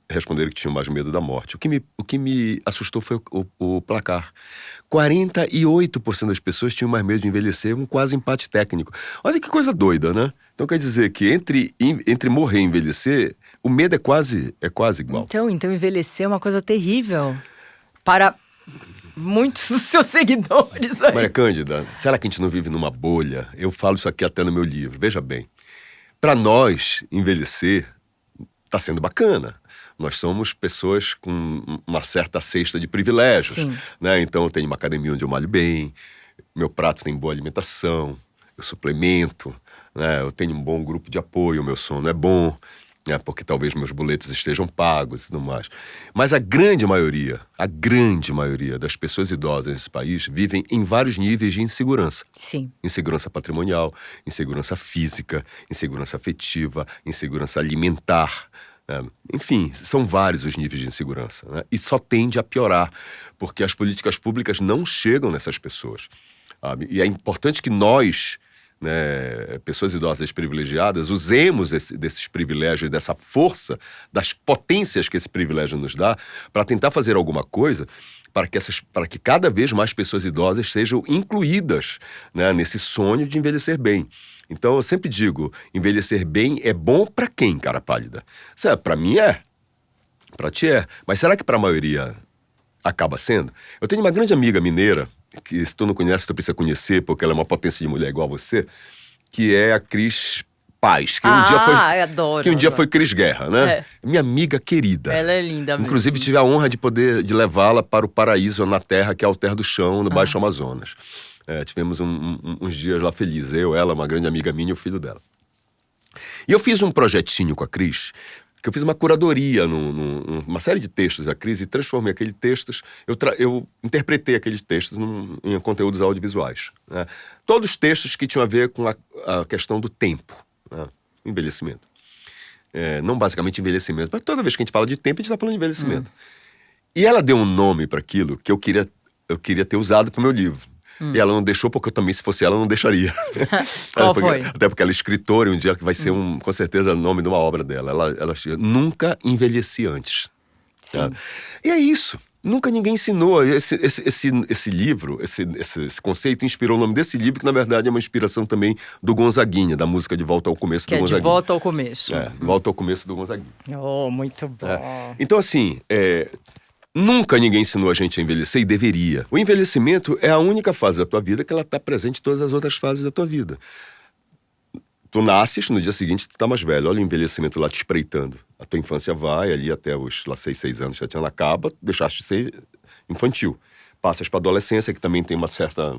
responderam que tinham mais medo da morte. O que me assustou foi o placar. 48% das pessoas tinham mais medo de envelhecer, um quase empate técnico. Olha que coisa doida, né? Então quer dizer que entre morrer e envelhecer, o medo é quase igual. Então envelhecer é uma coisa terrível para muitos dos seus seguidores. Aí. Maria Cândida, será que a gente não vive numa bolha? Eu falo isso aqui até no meu livro. Veja bem, para nós, envelhecer está sendo bacana. Nós somos pessoas com uma certa cesta de privilégios, né? Então eu tenho uma academia onde eu malho bem, meu prato tem boa alimentação, eu suplemento, né? Eu tenho um bom grupo de apoio, o meu sono é bom, né? Porque talvez meus boletos estejam pagos e tudo mais. Mas a grande maioria das pessoas idosas nesse país vivem em vários níveis de insegurança. Sim. Insegurança patrimonial, insegurança física, insegurança afetiva, insegurança alimentar. Enfim, são vários os níveis de insegurança, né? E só tende a piorar, porque as políticas públicas não chegam nessas pessoas. E é importante que nós, né, pessoas idosas privilegiadas, usemos desses privilégios, dessa força, das potências que esse privilégio nos dá, para tentar fazer alguma coisa para que cada vez mais pessoas idosas sejam incluídas, né, nesse sonho de envelhecer bem. Então, eu sempre digo, envelhecer bem é bom para quem, cara pálida? Para mim é, para ti é, mas será que para a maioria acaba sendo? Eu tenho uma grande amiga mineira, que se tu não conhece, tu precisa conhecer, porque ela é uma potência de mulher igual a você, que é a Cris Paz, que um dia foi Cris Guerra, né? É. Minha amiga querida. Ela é linda mesmo. Inclusive, tive a honra de levá-la para o paraíso na terra, que é Alter do Chão, no Baixo Amazonas. Tivemos uns dias lá felizes. Eu, ela, uma grande amiga minha e o filho dela. E eu fiz um projetinho com a Cris, que eu fiz uma curadoria numa série de textos da crise e transformei aqueles textos, eu interpretei aqueles textos em conteúdos audiovisuais. Né? Todos os textos que tinham a ver com a questão do tempo, né? Envelhecimento. Não basicamente envelhecimento, mas toda vez que a gente fala de tempo, a gente está falando de envelhecimento. E ela deu um nome para aquilo que eu queria ter usado para o meu livro. E ela não deixou, porque eu também, se fosse ela, não deixaria. Qual foi? Até porque ela é escritora, e um dia que vai ser, com certeza, o nome de uma obra dela. Ela nunca envelheci antes. Tá? E é isso. Nunca ninguém ensinou. Esse livro, esse conceito, inspirou o nome desse livro, que na verdade é uma inspiração também do Gonzaguinha, da música De Volta ao Começo do Gonzaguinha. De Volta ao Começo. De Volta ao Começo do Gonzaguinha. Oh, muito bom. Então, assim, nunca ninguém ensinou a gente a envelhecer, e deveria. O envelhecimento é a única fase da tua vida que ela está presente em todas as outras fases da tua vida. Tu nasces, no dia seguinte tu tá mais velho. Olha o envelhecimento lá te espreitando. A tua infância vai ali até os 6 anos, 7 anos, acaba, deixaste de ser infantil. Passas para adolescência, que também tem uma certa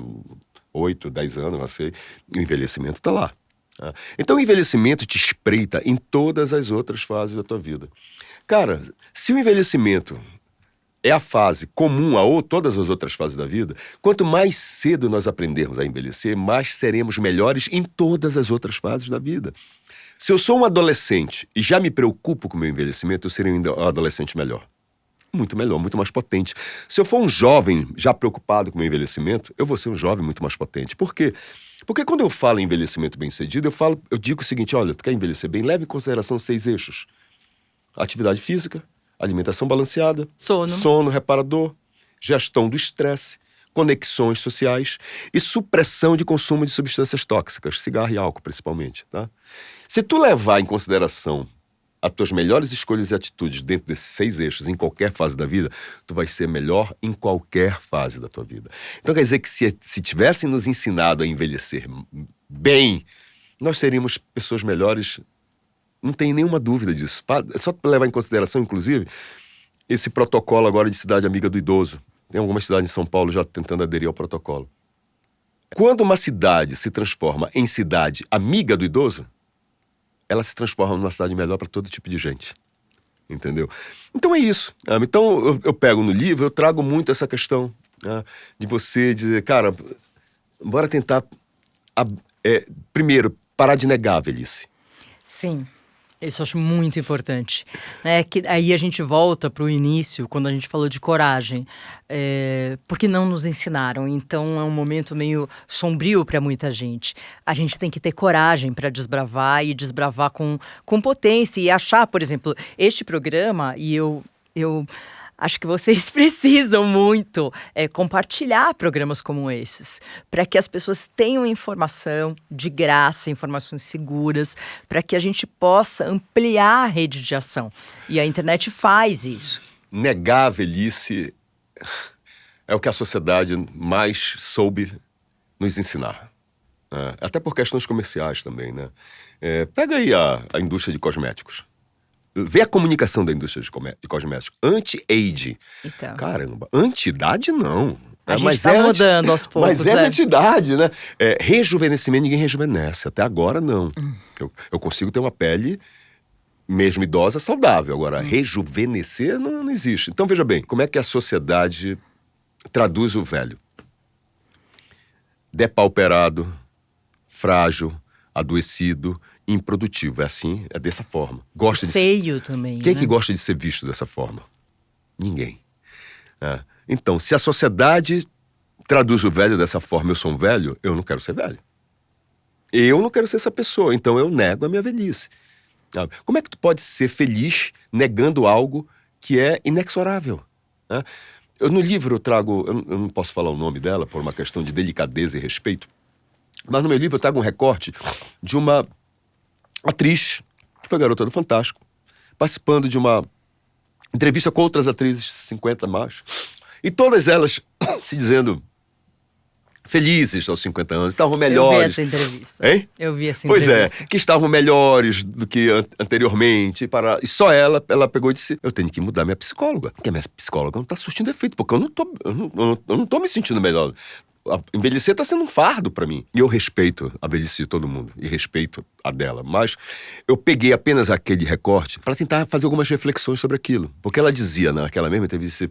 8, 10 anos, não sei. E o envelhecimento tá lá. Tá? Então o envelhecimento te espreita em todas as outras fases da tua vida. Cara, se o envelhecimento é a fase comum a todas as outras fases da vida, quanto mais cedo nós aprendermos a envelhecer, mais seremos melhores em todas as outras fases da vida. Se eu sou um adolescente e já me preocupo com o meu envelhecimento, eu serei um adolescente melhor, muito mais potente. Se eu for um jovem já preocupado com o meu envelhecimento, eu vou ser um jovem muito mais potente. Por quê? Porque quando eu falo em envelhecimento bem-sucedido, eu digo o seguinte: olha, tu quer envelhecer bem? Leve em consideração 6 eixos. Atividade física, alimentação balanceada, sono reparador, gestão do estresse, conexões sociais e supressão de consumo de substâncias tóxicas, cigarro e álcool principalmente. Tá? Se tu levar em consideração as tuas melhores escolhas e atitudes dentro desses 6 eixos em qualquer fase da vida, tu vais ser melhor em qualquer fase da tua vida. Então quer dizer que se tivessem nos ensinado a envelhecer bem, nós seríamos pessoas melhores. Não tem nenhuma dúvida disso. Só para levar em consideração, inclusive, esse protocolo agora de cidade amiga do idoso. Tem algumas cidades em São Paulo já tentando aderir ao protocolo. Quando uma cidade se transforma em cidade amiga do idoso, ela se transforma numa cidade melhor para todo tipo de gente. Entendeu? Então é isso. Então eu pego no livro, eu trago muito essa questão, né, de você dizer, cara, bora tentar, primeiro, parar de negar a velhice. Sim. Isso eu acho muito importante, né? Que aí a gente volta para o início, quando a gente falou de coragem, porque não nos ensinaram. Então é um momento meio sombrio para muita gente. A gente tem que ter coragem para desbravar e desbravar com potência e achar, por exemplo, este programa, e eu acho que vocês precisam muito compartilhar programas como esses, para que as pessoas tenham informação de graça, informações seguras, para que a gente possa ampliar a rede de ação. E a internet faz isso. Negar a velhice é o que a sociedade mais soube nos ensinar. Né? Até por questões comerciais também, né? Pega aí a indústria de cosméticos. Vê a comunicação da indústria de cosméticos. Anti-age. Então. Caramba, anti-idade não. A gente está mudando aos poucos. Mas é anti-idade, né? Rejuvenescimento, ninguém rejuvenesce. Até agora, não. Eu consigo ter uma pele, mesmo idosa, saudável. Agora, rejuvenescer não existe. Então, veja bem, como é que a sociedade traduz o velho? Depauperado, frágil, adoecido, improdutivo. É assim, é dessa forma. Feio também. Quem que gosta de ser visto dessa forma? Ninguém. Então, se a sociedade traduz o velho dessa forma, eu sou um velho, eu não quero ser velho. Eu não quero ser essa pessoa, então eu nego a minha velhice. Como é que tu pode ser feliz negando algo que é inexorável? No livro eu trago, eu não posso falar o nome dela por uma questão de delicadeza e respeito, mas no meu livro eu trago um recorte de uma atriz, que foi garota do Fantástico, participando de uma entrevista com outras atrizes, 50 mais, e todas elas se dizendo felizes aos 50 anos, estavam melhores. Eu vi essa entrevista. Hein? Eu vi essa entrevista. Pois que estavam melhores do que anteriormente. E só ela pegou e disse, eu tenho que mudar minha psicóloga, porque a minha psicóloga não está surtindo efeito, porque eu não tô me sentindo melhor. Envelhecer tá sendo um fardo pra mim. E eu respeito a velhice de todo mundo. E respeito a dela. Mas eu peguei apenas aquele recorte pra tentar fazer algumas reflexões sobre aquilo. Porque ela dizia naquela mesma entrevista...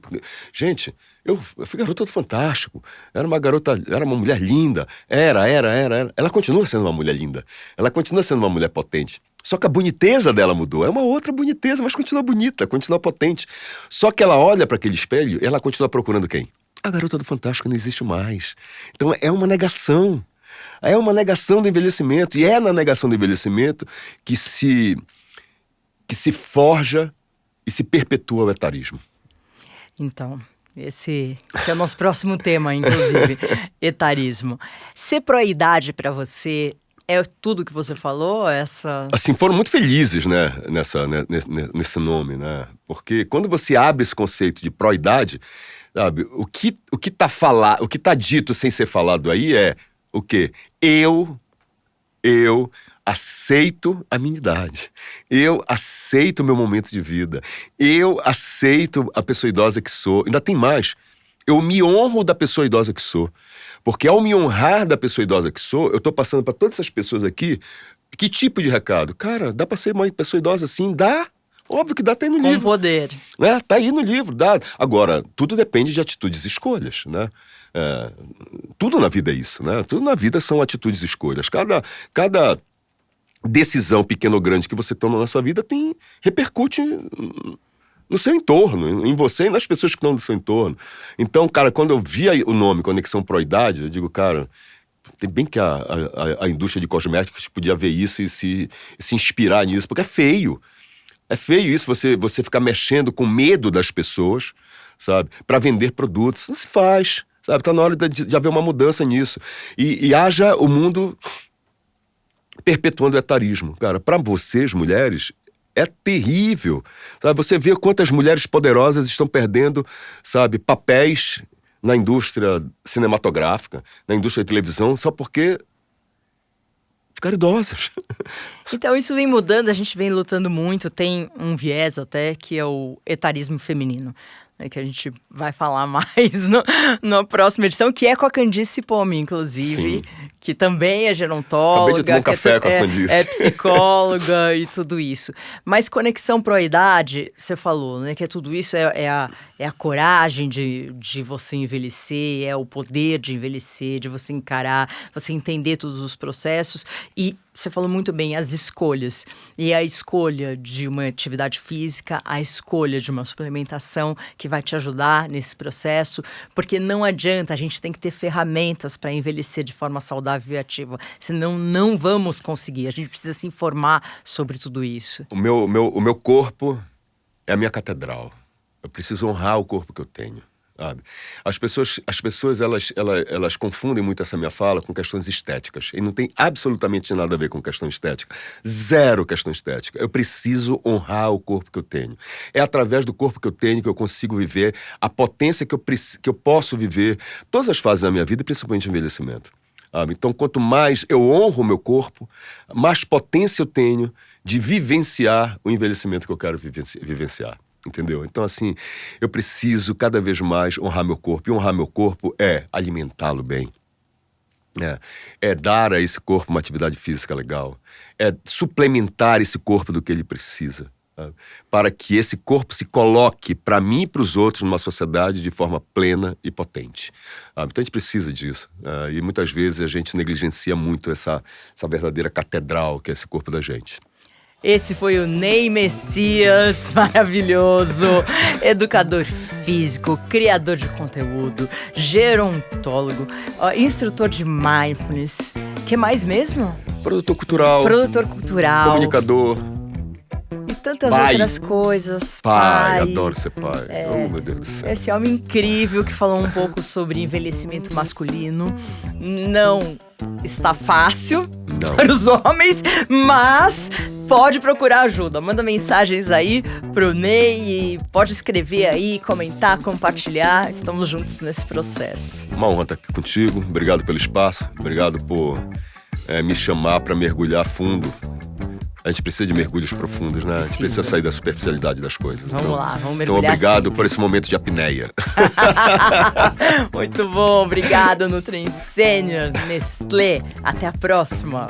Gente, eu fui garota do Fantástico. Era uma mulher linda. Era. Ela continua sendo uma mulher linda. Ela continua sendo uma mulher potente. Só que a boniteza dela mudou. É uma outra boniteza, mas continua bonita, continua potente. Só que ela olha pra aquele espelho e ela continua procurando quem? A garota do Fantástico não existe mais. Então é uma negação. É uma negação do envelhecimento. E é na negação do envelhecimento que se forja e se perpetua o etarismo. Então, esse que é o nosso próximo tema, inclusive. Etarismo. Ser pró-idade pra você é tudo que você falou? Assim, foram muito felizes, né, nesse nome, né? Porque quando você abre esse conceito de pró-idade... Sabe, o que tá dito sem ser falado aí é o quê? Eu aceito a minha idade. Eu aceito o meu momento de vida. Eu aceito a pessoa idosa que sou. Ainda tem mais. Eu me honro da pessoa idosa que sou. Porque ao me honrar da pessoa idosa que sou, eu tô passando para todas essas pessoas aqui, que tipo de recado? Cara, dá pra ser uma pessoa idosa assim? Dá. Óbvio que dá, tá aí no livro. Com poder. Tá aí no livro, dá. Agora, tudo depende de atitudes e escolhas, né? Tudo na vida é isso, né? Tudo na vida são atitudes e escolhas. Cada decisão pequena ou grande que você toma na sua vida repercute no seu entorno, em você e nas pessoas que estão no seu entorno. Então, cara, quando eu vi o nome Conexão Pró-idade, eu digo, cara... Tem bem que a indústria de cosméticos podia ver isso e se inspirar nisso, porque é feio. É feio isso, você ficar mexendo com medo das pessoas, sabe? Para vender produtos. Não se faz, sabe? Tá na hora de haver uma mudança nisso. E haja o mundo perpetuando o etarismo. Cara, para vocês, mulheres, é terrível. Sabe? Você vê quantas mulheres poderosas estão perdendo, sabe, papéis na indústria cinematográfica, na indústria de televisão, só porque... ficar idosas. Então isso vem mudando, a gente vem lutando muito, tem um viés até que é o etarismo feminino, né, que a gente vai falar mais na próxima edição, que é com a Candice Pomme, inclusive. Sim. Que também é gerontóloga. Acabei de tomar um café com a Candice. É psicóloga e tudo isso. Mas Conexão Pró-idade, você falou, né, que tudo isso é a coragem de você envelhecer, é o poder de envelhecer, de você encarar, você entender todos os processos. E você falou muito bem, as escolhas. E a escolha de uma atividade física, a escolha de uma suplementação que vai te ajudar nesse processo, porque não adianta, a gente tem que ter ferramentas para envelhecer de forma saudável e ativa, senão não vamos conseguir. A gente precisa se informar sobre tudo isso. O meu corpo é a minha catedral. Eu preciso honrar o corpo que eu tenho. Sabe? As pessoas elas confundem muito essa minha fala com questões estéticas. E não tem absolutamente nada a ver com questão estética. Zero questão estética. Eu preciso honrar o corpo que eu tenho. É através do corpo que eu tenho que eu consigo viver a potência que eu posso viver todas as fases da minha vida, principalmente o envelhecimento. Então, quanto mais eu honro o meu corpo, mais potência eu tenho de vivenciar o envelhecimento que eu quero vivenciar. Entendeu? Então, assim, eu preciso cada vez mais honrar meu corpo. E honrar meu corpo é alimentá-lo bem. É dar a esse corpo uma atividade física legal. É suplementar esse corpo do que ele precisa. Para que esse corpo se coloque para mim e para os outros numa sociedade de forma plena e potente. Então a gente precisa disso. E muitas vezes a gente negligencia muito essa verdadeira catedral que é esse corpo da gente. Esse foi o Ney Messias, maravilhoso, educador físico, criador de conteúdo, gerontólogo, instrutor de mindfulness. Que mais mesmo? Produtor cultural. Comunicador. E tantas outras coisas. Pai, adoro ser pai. Oh, meu Deus do céu. Esse homem incrível que falou um pouco sobre envelhecimento masculino. Não está fácil para os homens, mas pode procurar ajuda. Manda mensagens aí pro Ney e pode escrever aí, comentar, compartilhar. Estamos juntos nesse processo. Uma honra estar aqui contigo. Obrigado pelo espaço. Obrigado por me chamar para mergulhar fundo A gente precisa de mergulhos profundos, né? A gente precisa sair da superficialidade das coisas. Vamos lá, vamos mergulhar. Então, obrigado sempre por esse momento de apneia. Muito bom, obrigada, Nutri Senior, Nestlé. Até a próxima.